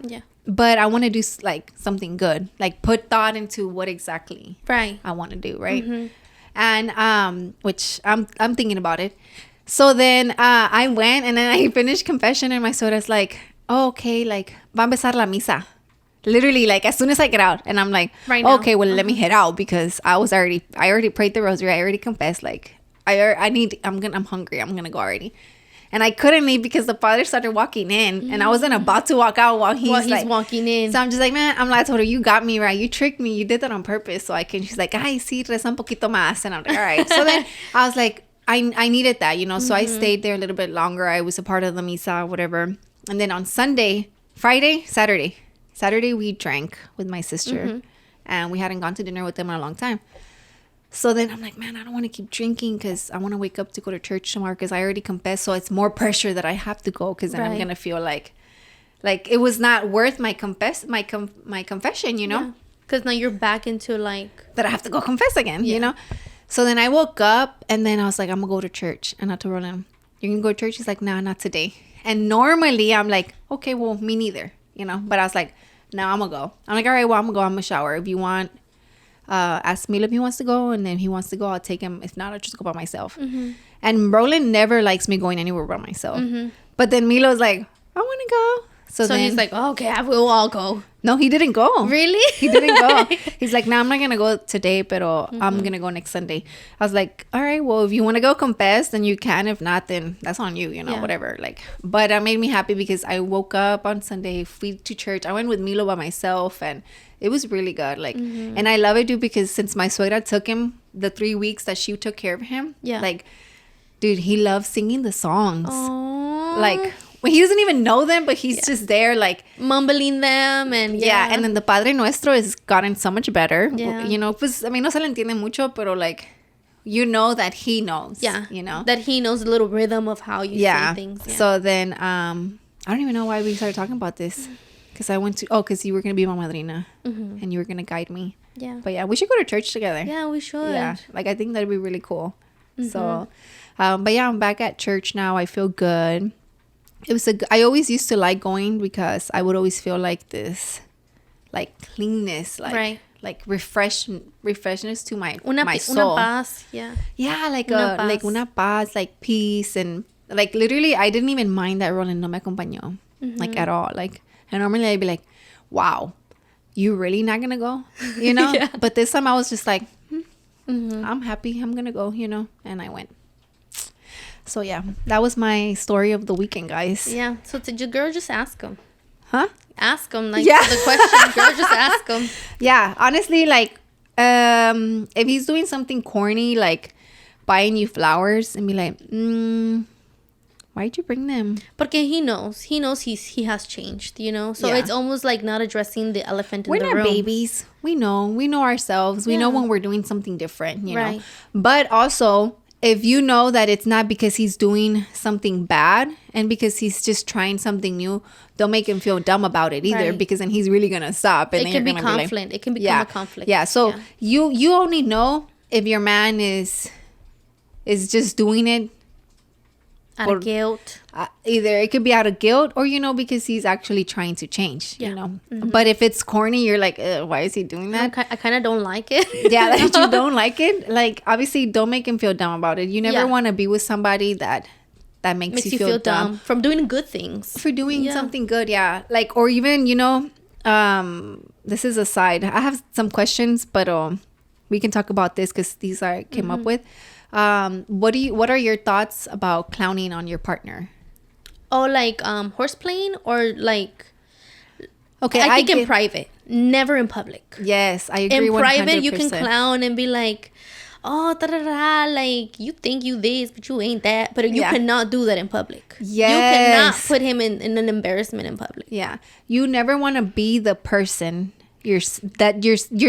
But I want to do like something good, like put thought into what exactly I want to do, right? And which I'm thinking about it. So then I went, and then I finished confession, and my soda's like, oh, okay, like va a empezar la misa. Literally, like, as soon as I get out, and I'm like, okay, well, let me head out, because I already prayed the rosary, I already confessed, like, I'm hungry, I'm gonna go already. And I couldn't leave because the father started walking in, and I wasn't about to walk out while he's like walking in. So I'm just like, man, I'm like, I told her, you got me, right? You tricked me. You did that on purpose. So I can, she's like, ay, sí, reza un poquito más. And I'm like, all right. So then I was like, I needed that, you know? So I stayed there a little bit longer. I was a part of the misa, whatever. And then on Saturday, we drank with my sister, and we hadn't gone to dinner with them in a long time. So then I'm like, man, I don't want to keep drinking because I want to wake up to go to church tomorrow because I already confessed. So it's more pressure that I have to go because then I'm going to feel like it was not worth my confession, you know? Because now you're back into like... That I have to go confess again, you know? So then I woke up, and then I was like, I'm going to go to church. And I told Roland, you're going to go to church? He's like, nah, not today. And normally I'm like, okay, well, me neither, you know? But I was like, no, I'm going to go. I'm like, all right, well, I'm going to go. I'm going to shower. If you want... ask Milo if he wants to go, and then he wants to go, I'll take him. If not, I'll just go by myself. And Roland never likes me going anywhere by myself. But then Milo's like, I want to go. So then he's like, oh, okay, I will all go. No, he didn't go. Really? He didn't go. He's like, no, I'm not going to go today, but I'm going to go next Sunday. I was like, all right, well, if you want to go confess, then you can. If not, then that's on you, you know, whatever. Like, but that made me happy because I woke up on Sunday, flew to church. I went with Milo by myself, and it was really good. Like, and I love it, dude, because since my suegra took him the 3 weeks that she took care of him, like, dude, he loves singing the songs. Aww. Like, well, he doesn't even know them, but he's just there, like, mumbling them. And and then the Padre Nuestro has gotten so much better. You know, pues, I mean, no se le entiende mucho, pero like, you know that he knows. You know that he knows the little rhythm of how you say things. So then I don't even know why we started talking about this. Because I went to, because you were going to be my madrina, and you were going to guide me. But yeah, we should go to church together. Yeah, we should. Yeah, like, I think that'd be really cool. So, but yeah, I'm back at church now. I feel good. It was I always used to like going because I would always feel like this, like, cleanness, like, like refreshness to my soul. Una paz, like una paz, like peace, and like literally I didn't even mind that Roland no me acompañó, like, at all. Like, and normally I'd be like, wow, you really not gonna go, you know? But this time I was just like, I'm happy, I'm gonna go, you know? And I went. So yeah, that was my story of the weekend, guys. Yeah. So did your girl just ask him? Huh? Ask him, like, the question. Girl, just ask him. Yeah, honestly, like, if he's doing something corny, like buying you flowers, and be like, why'd you bring them? Porque he knows he has changed, you know. So it's almost like not addressing the elephant in the room. We're not babies. We know ourselves. We know when we're doing something different, you know. But also, if you know that it's not because he's doing something bad and because he's just trying something new, don't make him feel dumb about it either, because then he's really gonna stop. And it can be conflict. It can become a conflict. Yeah. So you only know if your man is just doing it out of guilt. Either it could be out of guilt or, you know, because he's actually trying to change, you know. But if it's corny, you're like, why is he doing that? I kind of don't like it. Yeah, that you don't like it. Like, obviously, don't make him feel dumb about it. You never want to be with somebody that makes you feel dumb. From doing good things. For doing something good, yeah. Like, or even, you know, this is a side. I have some questions, but we can talk about this because these I came up with. What are your thoughts about clowning on your partner? Oh, like horseplaying, or like, okay, I think in private, never in public. Yes, I agree. In 100%. Private, you can clown and be like, oh, like, you think you this, but you ain't that. But you cannot do that in public. Yes. You cannot put him in an embarrassment in public. Yeah. You never want to be the person you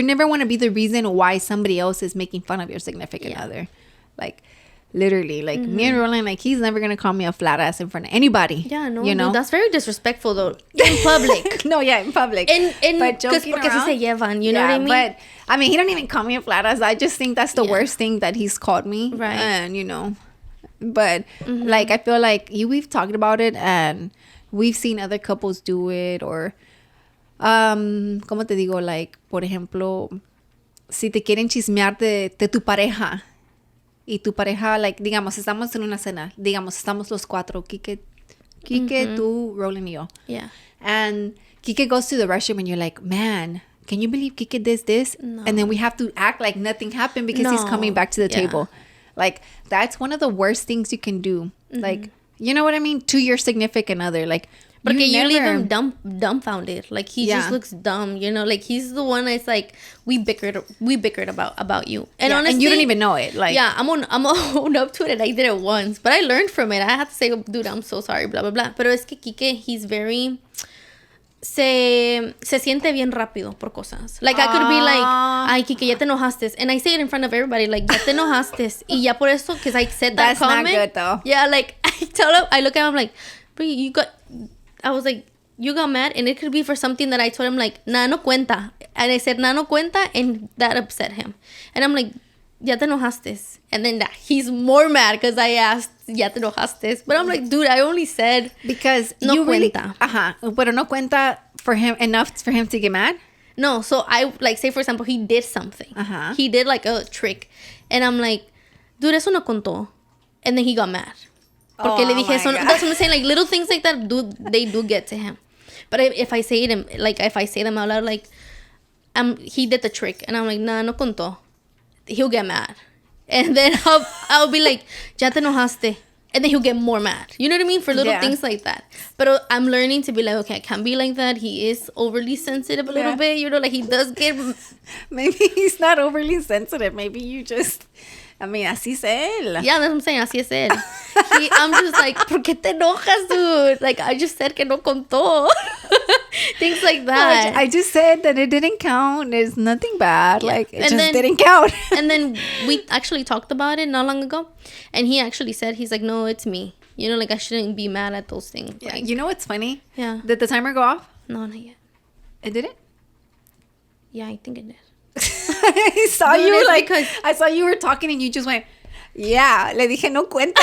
never want to be the reason why somebody else is making fun of your significant other. Like, literally, like, me and Roland, like, he's never gonna call me a flat ass in front of anybody. Yeah, no, you know, dude, that's very disrespectful though. In public. No, yeah, in public. But joking around, because he llevan, you know what I mean? But I mean, he don't even call me a flat ass. I just think that's the worst thing that he's called me. Right. And you know, but like, I feel like we've talked about it and we've seen other couples do it, or ¿cómo te digo? Like, por ejemplo, si te quieren chismear de tu pareja. Y tu pareja, like, digamos, estamos en una cena. Digamos, estamos los cuatro. Kike, tú, Roland, y yo. Yeah. And Kike goes to the restroom and you're like, man, can you believe Kike does this? No. And then we have to act like nothing happened because he's coming back to the table. Like, that's one of the worst things you can do. Like, you know what I mean? To your significant other. Like, But you leave him dumbfounded. Like, he just looks dumb, you know? Like, he's the one that's like, we bickered about you. And honestly, and you don't even know it. Like, yeah, I'm own up to it, and I did it once. But I learned from it. I had to say, dude, I'm so sorry, blah, blah, blah. Pero es que Kike, he's very... Se siente bien rápido por cosas. Like, I could be like, ay, Kike, ya te enojaste. And I say it in front of everybody, like, ya te enojaste. Y ya por eso, because I said that comment. That's not good, though. Yeah, like, I look at him like, but I was like, you got mad? And it could be for something that I told him, like, nada no cuenta. And I said, nada no cuenta, and that upset him. And I'm like, ya te enojaste. And then he's more mad because I asked, ya te enojaste. But I'm like, dude, I only said, because no you cuenta. Really, pero no cuenta for him enough for him to get mad? No, so I, like, say, for example, he did something. He did, like, a trick. And I'm like, dude, eso no contó. And then he got mad. Porque le dije eso. That's what I'm saying. Like, little things like that, they do get to him. But if I say them, like, if I say them out loud, like, he did the trick. And I'm like, nah, no contó. He'll get mad. And then I'll be like, ya te enojaste. And then he'll get more mad. You know what I mean? For little things like that. But I'm learning to be like, okay, I can't be like that. He is overly sensitive a little bit. You know, like, he does get... Maybe he's not overly sensitive. Maybe you just... I mean, así es él. Yeah, that's what I'm saying. Así es él. I'm just like, ¿por qué te enojas, dude? Like, I just said que no contó. Things like that. I just said that it didn't count. There's nothing bad. Yeah. Like, it didn't count. And then we actually talked about it not long ago. And he actually said, he's like, no, it's me. You know, like, I shouldn't be mad at those things. Yeah. Like, you know what's funny? Yeah. Did the timer go off? No, not yet. It didn't? Yeah, I think it did. I saw you like, I saw you were talking and you just went, yeah, le dije no cuenta.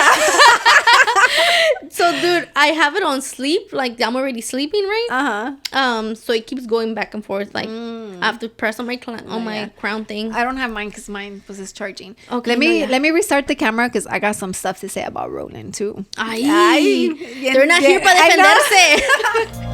So, dude, I have it on sleep. Like, I'm already sleeping, right? So it keeps going back and forth. Like, I have to press on my crown thing. I don't have mine because mine was charging. Okay, let me restart the camera because I got some stuff to say about Roland too. They're not here para defenderse.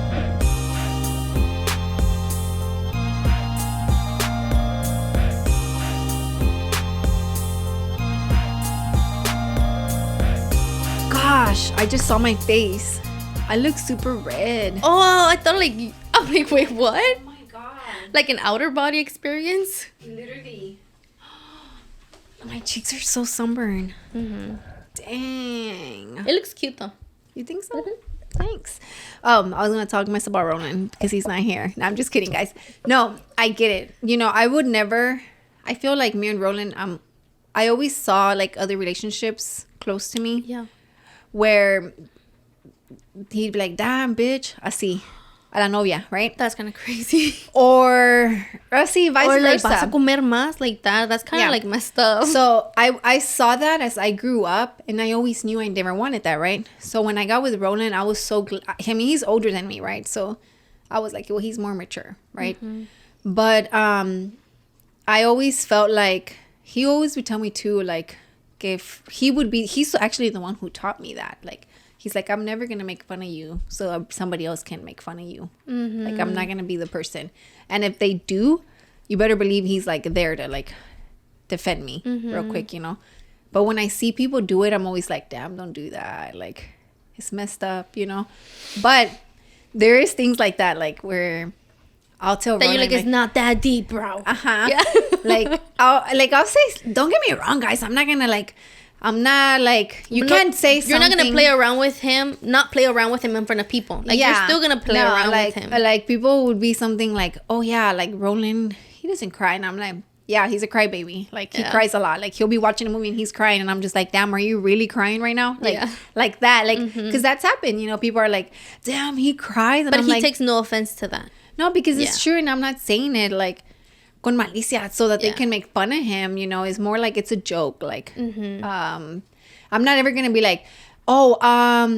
gosh, I just saw my face. I look super red. Oh, I thought like, I'm like, wait, what? Oh my god. Like an outer body experience? Literally. My cheeks are so sunburned. Mm-hmm. Dang. It looks cute though. You think so? Mm-hmm. Thanks. I was gonna talk mess about Ronan because he's not here. No, I'm just kidding, guys. No, I get it. You know, I would never. I feel like me and Roland. I always saw like other relationships close to me. Yeah. Where he'd be like, "Damn, bitch, así, a la novia," right? That's kind of crazy. Or así, vice Or like, versa. vas a comer más, like that. That's kind of like messed up. So I saw that as I grew up, and I always knew I never wanted that, right? So when I got with Roland, I was so I mean, he's older than me, right? So I was like, well, he's more mature, right? Mm-hmm. But I always felt like he always would tell me too, like, if he's actually the one who taught me that, like. He's like, I'm never going to make fun of you so somebody else can make fun of you. Mm-hmm. Like, I'm not going to be the person. And if they do, you better believe he's, like, there to, like, defend me real quick, you know? But when I see people do it, I'm always like, damn, don't do that. Like, it's messed up, you know? But there is things like that, like, where I'll tell that Ronan, you're like, it's not that deep, bro. Uh-huh. Yeah. I'll say, don't get me wrong, guys. I'm not like, you can't say something. You're not going to play around with him, not play around with him in front of people. Like, you're still going to play around with him. Like, people would be something like, oh, yeah, like, Roland, he doesn't cry. And I'm like, yeah, he's a crybaby. Like, he cries a lot. Like, he'll be watching a movie and he's crying. And I'm just like, damn, are you really crying right now? Like, like that. Like, because that's happened. You know, people are like, damn, he cries. And but I'm he like, takes no offense to that. No, because it's true. And I'm not saying it, like, con malicia so that they can make fun of him, you know. It's more like it's a joke. Like, I'm not ever gonna be like, oh,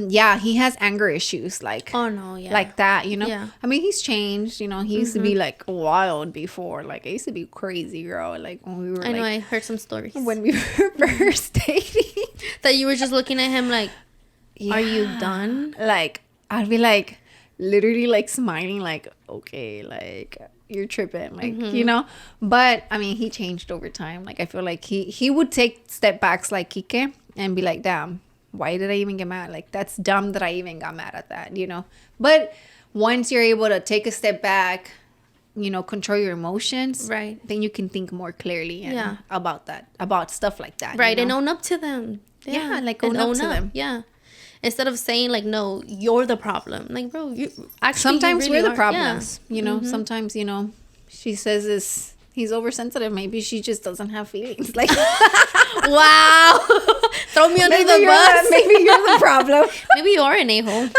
yeah, he has anger issues, like, oh no, yeah, like that, you know. I mean, he's changed, you know. He used to be like wild before. Like, I used to be crazy, girl. Like, when we were I know, I heard some stories when we were first dating that you were just looking at him like, are you done? Like, I'd be like literally like smiling like, okay, like, you're tripping, like, you know. But I mean, he changed over time. Like, I feel like he would take step backs like Kike and be like, damn, why did I even get mad? Like, that's dumb that I even got mad at that, you know. But once you're able to take a step back, you know, control your emotions, right, then you can think more clearly about stuff like that, right, you know? and own up to them. Like, own up to them. Instead of saying like, no, you're the problem. Like, bro, you actually, sometimes you really we're the problems, you know. Sometimes, you know, she says he's oversensitive. Maybe she just doesn't have feelings. Like, wow. Throw me under the bus. Maybe you're the problem. Maybe you are an a-hole.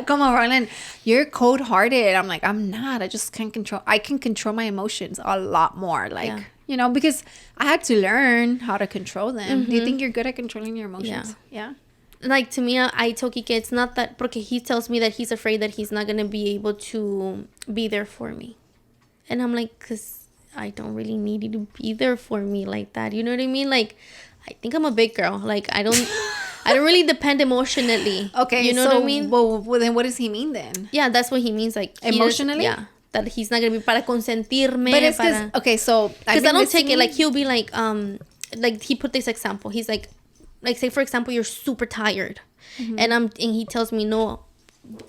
Come on, Roland. You're cold-hearted. I'm like, I'm not. I can control my emotions a lot more. Like, you know, because I had to learn how to control them. Do you think you're good at controlling your emotions? Yeah. Like, to me, I told Kike, it's not that, porque he tells me that he's afraid that he's not going to be able to be there for me. And I'm like, because I don't really need you to be there for me like that. You know what I mean? Like, I think I'm a big girl. Like, I don't really depend emotionally. Okay. You know what I mean? Well, then what does he mean then? Yeah, that's what he means. Like, emotionally? That he's not going to be para consentirme. But it's because, okay, so. Because I don't take it. Like, he'll be like he put this example. He's like, say, for example, you're super tired. And he tells me, no,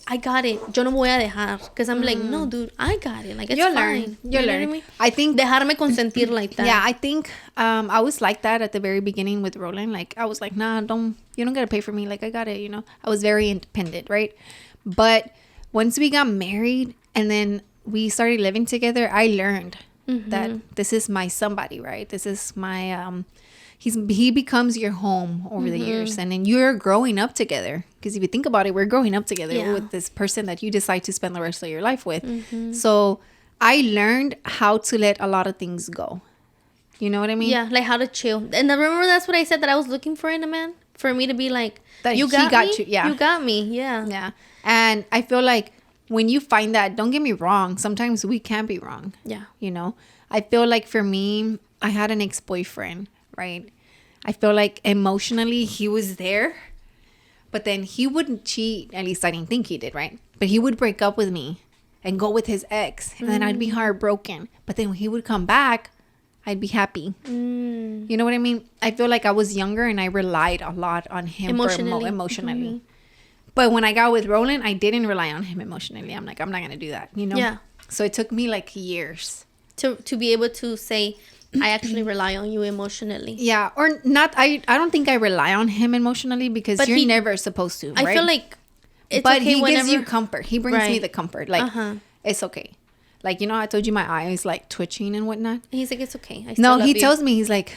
I got it. Yo no voy a dejar. Because I'm like, no, dude, I got it. Like, it's fine. You'll learn. What I mean? I think dejarme consentir like that. Yeah, I think I was like that at the very beginning with Roland. Like, I was like, nah, you don't gotta pay for me. Like, I got it, you know. I was very independent, right? But once we got married and then we started living together, I learned that this is my somebody, right? This is my he becomes your home over the years, and then you're growing up together. Because if you think about it, we're growing up together with this person that you decide to spend the rest of your life with. So I learned how to let a lot of things go. You know what I mean? Yeah, like how to chill. And I remember that's what I said that I was looking for in a man, for me to be like, that you got me. Yeah, you got me. Yeah. And I feel like when you find that, don't get me wrong, sometimes we can be wrong. Yeah. You know, I feel like for me, I had an ex-boyfriend, right? I feel like emotionally he was there, but then he wouldn't cheat. At least I didn't think he did, right? But he would break up with me and go with his ex, and then I'd be heartbroken. But then when he would come back, I'd be happy. You know what I mean? I feel like I was younger and I relied a lot on him emotionally. Mm-hmm. But when I got with Roland, I didn't rely on him emotionally. I'm like, I'm not going to do that, you know? Yeah. So it took me like years. To be able to say, I actually rely on you emotionally. Yeah. Or not. I don't think I rely on him emotionally because but you're never supposed to, right? I feel like it's but okay he gives you comfort. He brings me the comfort. Like, it's okay. Like, you know, I told you my eye is like twitching and whatnot. He's like, it's okay. He tells me, he's like,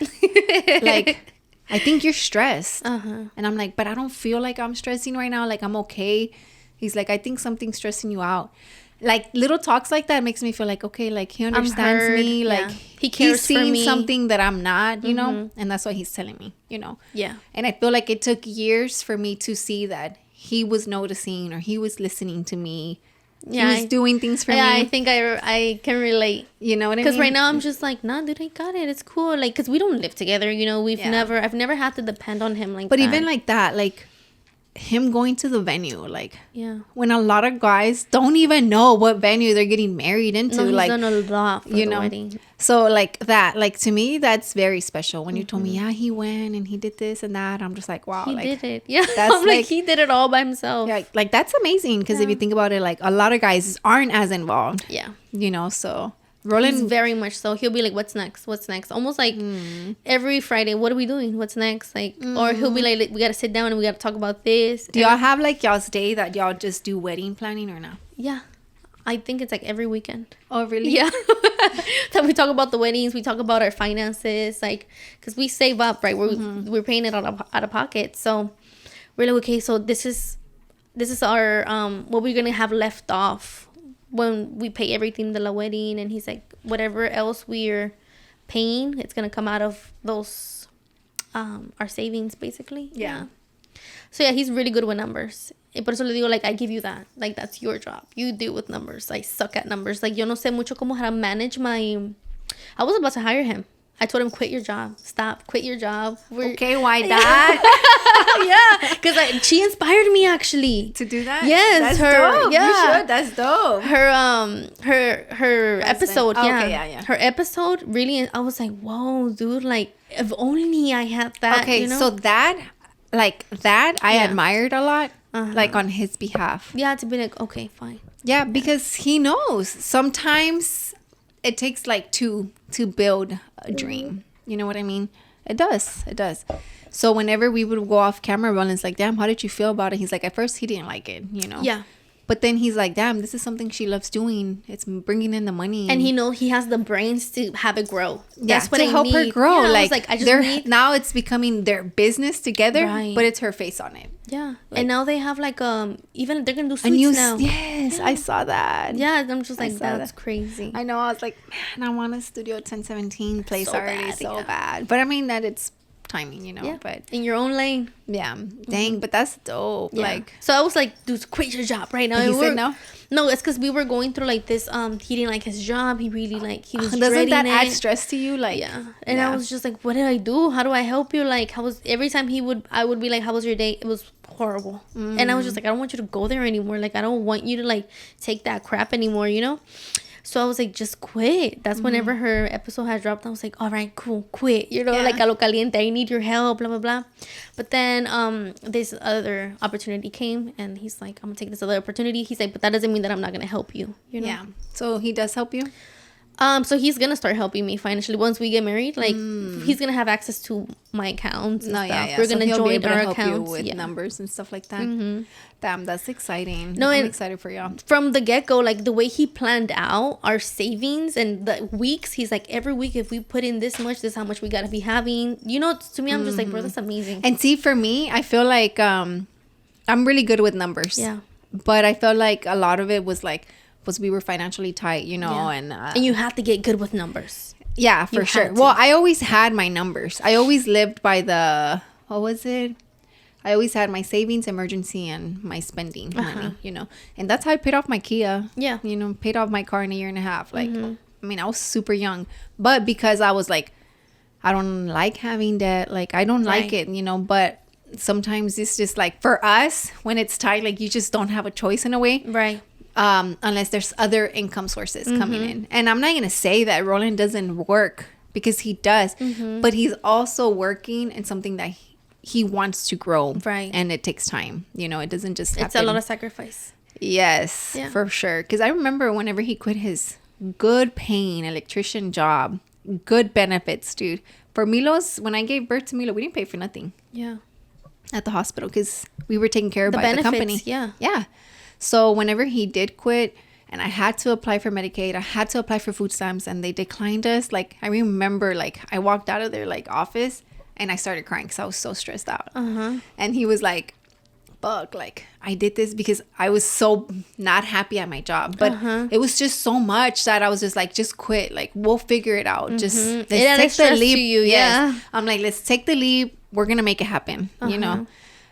I think you're stressed. And I'm like, but I don't feel like I'm stressing right now. Like, I'm okay. He's like, I think something's stressing you out. Like, little talks like that makes me feel like, okay, like, he understands me. Like, he cares he's seeing for me. something that I'm not, you know? And that's what he's telling me, you know? Yeah. And I feel like it took years for me to see that he was noticing or he was listening to me. Yeah, he was doing things for me. Yeah, I think I can relate. You know what I mean? Because right now I'm just like, nah, dude, I got it. It's cool. Like, because we don't live together. You know, I've never had to depend on him like that. But even like that, like him going to the venue, like, yeah, when a lot of guys don't even know what venue they're getting married into. No, he's like, done a lot for the wedding. So like that, like to me, that's very special. When you told me, yeah, he went and he did this and that, I'm just like, wow, he like, did it. Yeah, that's I'm like he did it all by himself. Yeah, like that's amazing because if you think about it, like a lot of guys aren't as involved. Yeah, you know, so Roland, he's very much so. He'll be like, what's next? What's next? Almost like every Friday, what are we doing? What's next? Like, or he'll be like, we got to sit down and we got to talk about this. Do y'all have like y'all's day that y'all just do wedding planning or not? Yeah. I think it's like every weekend. Oh, really? Yeah. So we talk about the weddings. We talk about our finances. Like, because we save up, right? We're paying it out of pocket. So we're like, okay, so this is our, what we're going to have left off when we pay everything to the wedding. And he's like, whatever else we're paying, it's going to come out of those, our savings, basically. Yeah. So yeah, he's really good with numbers. Por eso le digo, like, I give you that. Like, that's your job. You deal with numbers. I suck at numbers. Like, yo no sé mucho cómo how to manage my... I was about to hire him. I told him, quit your job. Stop. Quit your job. Okay, why that? Yeah. Because she inspired me, actually. To do that? Yes. That's dope. Yeah. You should. That's dope. Her episode. Oh, yeah. Okay, yeah. Her episode, really, I was like, whoa, dude. Like, if only I had that, okay, you know? So that, I admired a lot. Like on his behalf. Yeah, to be like, okay, fine. Yeah, because he knows sometimes it takes like two to build a dream. You know what I mean? It does. So whenever we would go off camera, Roland's like, damn, how did you feel about it? He's like, at first he didn't like it, you know? Yeah. But then he's like, damn, this is something she loves doing. It's bringing in the money. And he has the brains to have it grow. That's what I help her grow. Yeah, I just need... Now it's becoming their business together, right. But it's her face on it. Yeah. Like, and now they have like, even they're going to do suites now. Yes, yeah. I saw that. Yeah, I'm just like, that's crazy. I know. I was like, man, I want a Studio 1017 place already so bad. But I mean that it's timing, you know. Yeah. But in your own lane. Yeah. Dang, but that's dope. Yeah. Like, so I was like, dude, quit your job right now. And he said no? No, it's because we were going through like this, he didn't like his job. He really like, he was doesn't that add stress to you? Like, yeah. And I was just like, what did I do? How do I help you? Like, every time I would be like, how was your day? It was horrible. And I was just like, I don't want you to go there anymore. Like, I don't want you to like take that crap anymore, you know? So I was like, just quit. That's whenever her episode had dropped. I was like, all right, cool, quit. You know, like, a lo caliente, I need your help, blah, blah, blah. But then this other opportunity came, and he's like, I'm going to take this other opportunity. He's like, but that doesn't mean that I'm not going to help you, you know? Yeah. So he does help you? So he's going to start helping me financially once we get married. Like, he's going to have access to my accounts and stuff. Yeah. We're going to join our help accounts. You with numbers and stuff like that. Damn, that's exciting. No, I'm excited for y'all. From the get-go, like, the way he planned out our savings and the weeks, he's like, every week, if we put in this much, this is how much we got to be having. You know, to me, I'm just like, bro, that's amazing. And see, for me, I feel like I'm really good with numbers. Yeah. But I felt like a lot of it was like, we were financially tight, you know, and you have to get good with numbers. Yeah, for sure. Well, I always had my numbers. I always lived by what was it? I always had my savings, emergency, and my spending money, you know. And that's how I paid off my Kia. Yeah. You know, paid off my car in a year and a half. Like, I mean, I was super young. But because I was like, I don't like having debt. Like, I don't like it, you know. But sometimes it's just like, for us, when it's tight, like, you just don't have a choice in a way. Right. Unless there's other income sources coming in. And I'm not going to say that Roland doesn't work because he does. But he's also working in something that he wants to grow. Right. And it takes time. You know, it doesn't just happen. It's a lot of sacrifice. Yes, for sure. Because I remember whenever he quit his good paying electrician job, good benefits, dude. For Milos, when I gave birth to Milo, we didn't pay for nothing. Yeah. At the hospital because we were taken care of by benefits, the company. Yeah. Yeah. So whenever he did quit and I had to apply for Medicaid, I had to apply for food stamps and they declined us. Like, I remember, like, I walked out of their, like, office and I started crying because I was so stressed out. And he was like, fuck, like, I did this because I was so not happy at my job. But it was just so much that I was just like, just quit. Like, we'll figure it out. Just let's take the leap. Yes. I'm like, let's take the leap. We're going to make it happen, you know.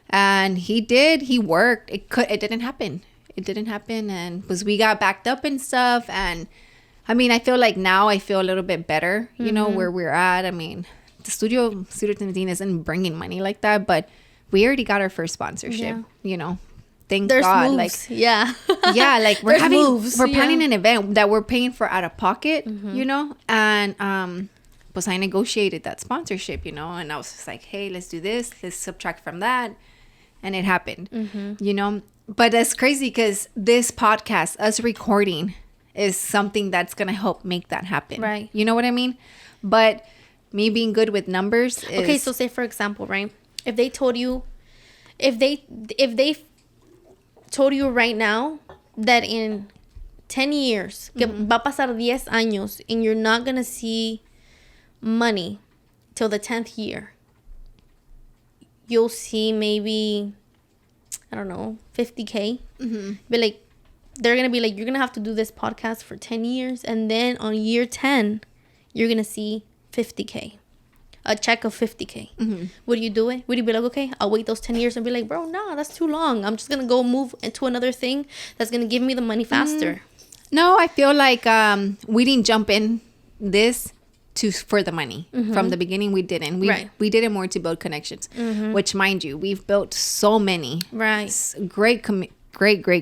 And he did. He worked. It didn't happen. It didn't happen. And because we got backed up and stuff. And I mean, I feel like now I feel a little bit better, you know, where we're at. I mean, the Studio 17 isn't bringing money like that, but we already got our first sponsorship, you know. Thank God. Moves. Like, yeah, like we're planning an event that we're paying for out of pocket, you know, and pues I negotiated that sponsorship, you know, and I was just like, hey, let's do this, let's subtract from that, and it happened, you know. But that's crazy because this podcast, us recording, is something that's gonna help make that happen, right? You know what I mean? But me being good with numbers is... Okay, so say for example, right? If they told you right now that in 10 years, que va a pasar 10 años, and you're not going to see money till the 10th year, you'll see maybe, I don't know, 50K. But like, they're going to be like, you're going to have to do this podcast for 10 years. And then on year 10, you're going to see 50K. A check of 50K. Would you do it? Would you be like, okay, I'll wait those 10 years and be like, bro, nah, that's too long. I'm just going to go move into another thing that's going to give me the money faster. No, I feel like we didn't jump in this for the money. From the beginning, we didn't. We did it more to build connections, which, mind you, we've built so many. Right. Great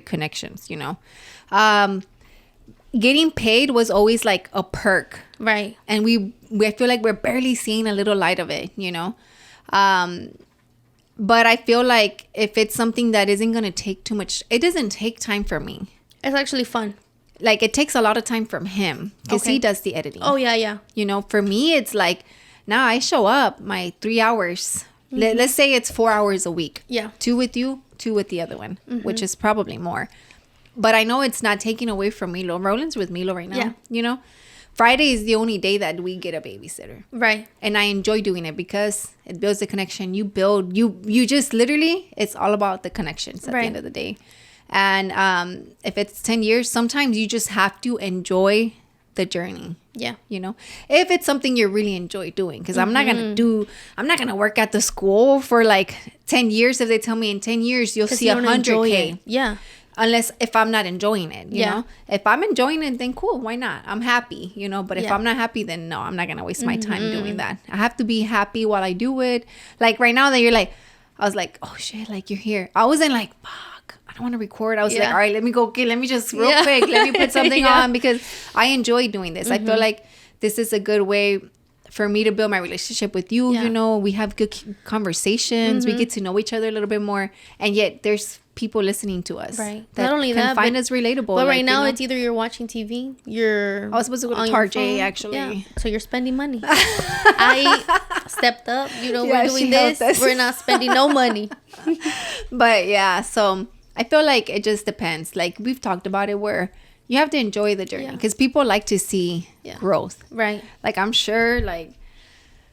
connections, you know. Getting paid was always like a perk. Right. And I feel like we're barely seeing a little light of it, you know. But I feel like if it's something that isn't going to take too much, it doesn't take time for me. It's actually fun. Like, it takes a lot of time from him because he does the editing. Oh, yeah. You know, for me, it's like, now I show up my 3 hours. Let's say it's 4 hours a week. Yeah. 2 with you, 2 with the other one, which is probably more. But I know it's not taking away from Milo. Roland's with Milo right now, you know. Friday is the only day that we get a babysitter. Right. And I enjoy doing it because it builds the connection. You build, you just literally, it's all about the connections at the end of the day. And if it's 10 years, sometimes you just have to enjoy the journey. Yeah. You know, if it's something you really enjoy doing, because I'm not going to work at the school for like 10 years. If they tell me in 10 years, you'll see 100K. Yeah. Unless if I'm not enjoying it, you know. If I'm enjoying it, then cool, why not? I'm happy, you know. But if I'm not happy, then no, I'm not gonna waste my time doing that. I have to be happy while I do it. Like right now that you're like, I was like, oh shit, like you're here. I wasn't like, fuck, I don't want to record. I was like, all right, let me go. Okay, let me just real quick, let me put something on because I enjoy doing this. I feel like this is a good way for me to build my relationship with you. You know, we have good conversations. We get to know each other a little bit more, and yet there's people listening to us. Right. That not only can that, find us relatable. But right now, it's either you're watching TV, I was supposed to go to Target, actually. Yeah. So you're spending money. I stepped up. You know, we're doing this. We're not spending no money. But yeah, so I feel like it just depends. Like we've talked about it where you have to enjoy the journey because people like to see growth. Right. Like I'm sure like.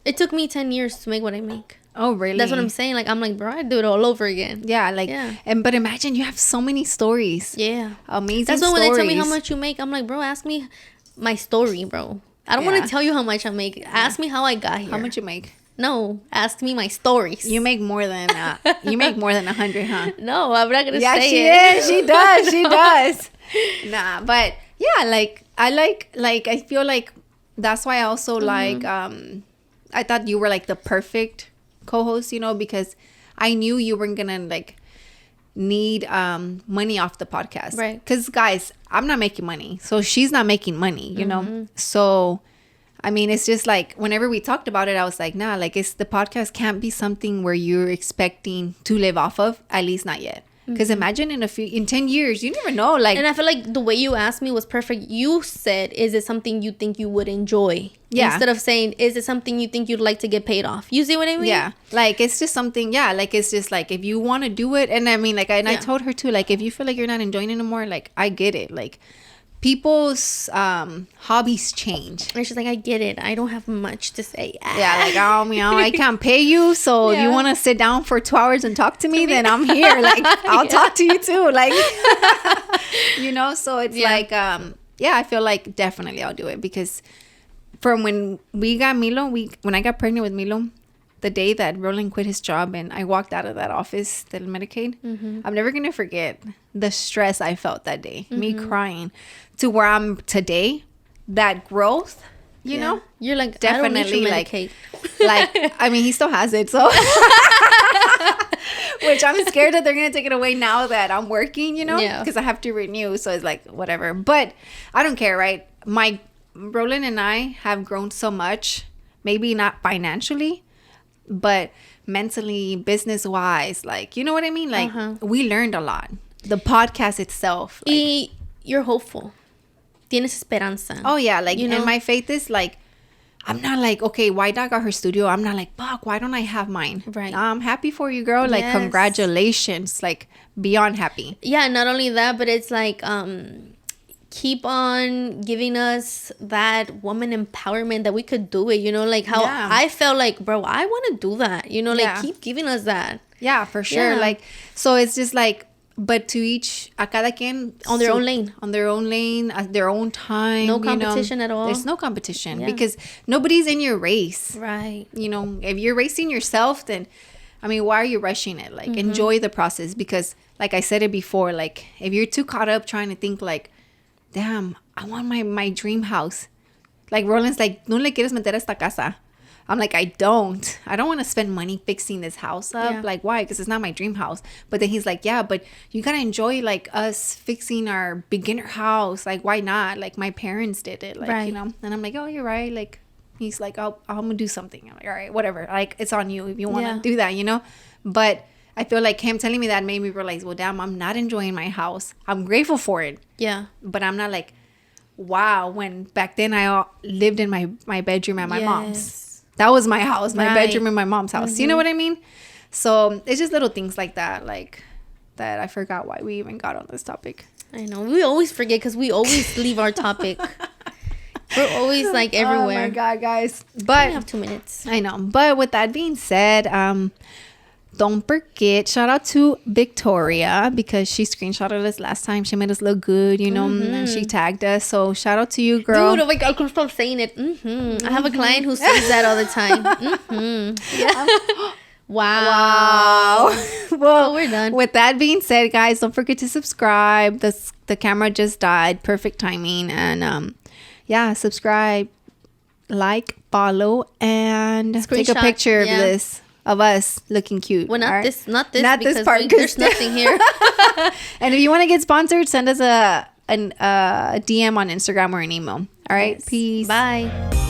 It took me 10 years to make what I make. Oh, really? That's what I'm saying. Like, I'm like, bro, I'd do it all over again. Yeah, like, but imagine you have so many stories. Yeah. Amazing That's stories. When they tell me how much you make, I'm like, bro, ask me my story, bro. I don't want to tell you how much I make. Ask me how I got here. How much you make? No, ask me my stories. You make more than 100, huh? No, I'm not gonna say it. Yeah, she does. She does. Nah, but yeah, like I feel like that's why I also like I thought you were like the perfect co-host, you know, because I knew you weren't gonna like need money off the podcast, right? Because guys, I'm not making money, so she's not making money, you know. So I mean, it's just like whenever we talked about it, I was like, nah, like the podcast can't be something where you're expecting to live off of, at least not yet. Because imagine in 10 years, you never know. Like, and I feel like the way you asked me was perfect. You said, is it something you think you would enjoy? Yeah. Instead of saying, is it something you think you'd like to get paid off? You see what I mean? Yeah. Like, it's just something, like, it's just like, if you want to do it. And I mean, like, I told her too, like, if you feel like you're not enjoying it anymore, like, I get it. Like, people's hobbies change. And she's like, I get it. I don't have much to say. Yeah, like, oh, meow, I can't pay you, so you want to sit down for 2 hours and talk to me, then I'm here. Like, I'll talk to you too. Like, so it's like, I feel like definitely I'll do it. Because from when we got Milo, when I got pregnant with Milo, the day that Roland quit his job and I walked out of that office, the Medicaid, I'm never going to forget the stress I felt that day. Me crying to where I'm today. That growth, you know? You're like, definitely I don't need like, I mean, he still has it. So, which I'm scared that they're going to take it away now that I'm working, because I have to renew. So it's like, whatever. But I don't care, right? Roland and I have grown so much, maybe not financially, but mentally, business wise, like, you know what I mean? Like, we learned a lot. The podcast itself. Like, you're hopeful. Tienes esperanza. Oh, yeah. Like, and my faith is like, I'm not like, okay, why Dog got her studio? I'm not like, fuck, why don't I have mine? Right. I'm happy for you, girl. Like, congratulations. Like, beyond happy. Yeah, not only that, but it's like, keep on giving us that woman empowerment that we could do it, like how I felt like, bro, I want to do that, like keep giving us that. Yeah, for sure. Like, so it's just like, but to each, a cada quien on their own lane, at their own time. No competition at all. There's no competition because nobody's in your race. Right. If you're racing yourself, then, I mean, why are you rushing it? Like, enjoy the process because, like I said it before, like, if you're too caught up trying to think like, damn, I want my dream house. Like, Roland's like, no le quieres meter esta casa. I'm like, I don't want to spend money fixing this house up. Yeah. Like, why? Because it's not my dream house. But then he's like, yeah, but you got to enjoy, like, us fixing our beginner house. Like, why not? Like, my parents did it. Like, right. And I'm like, oh, you're right. Like, he's like, I'm going to do something. I'm like, all right, whatever. Like, it's on you if you want to do that, But I feel like him telling me that made me realize, well, damn, I'm not enjoying my house. I'm grateful for it. Yeah. But I'm not like, wow, when back then I lived in my bedroom at my mom's. That was my house, my bedroom in my mom's house. You know what I mean? So it's just little things like that, like that I forgot why we even got on this topic. I know. We always forget because we always leave our topic. We're always like everywhere. Oh my God, guys. But we have 2 minutes. I know. But with that being said, don't forget, shout out to Victoria because she screenshotted us last time. She made us look good, and she tagged us. So shout out to you, girl. Dude, oh my God, I couldn't stop saying it. I have a client who says that all the time. Yeah. Wow. Well, we're done. With that being said, guys, don't forget to subscribe. The camera just died. Perfect timing. And subscribe, like, follow, and take a picture of this. Of us looking cute. Well, not this not because this part. There's nothing here. And if you want to get sponsored, send us a DM on Instagram or an email. All right. Yes. Peace. Bye.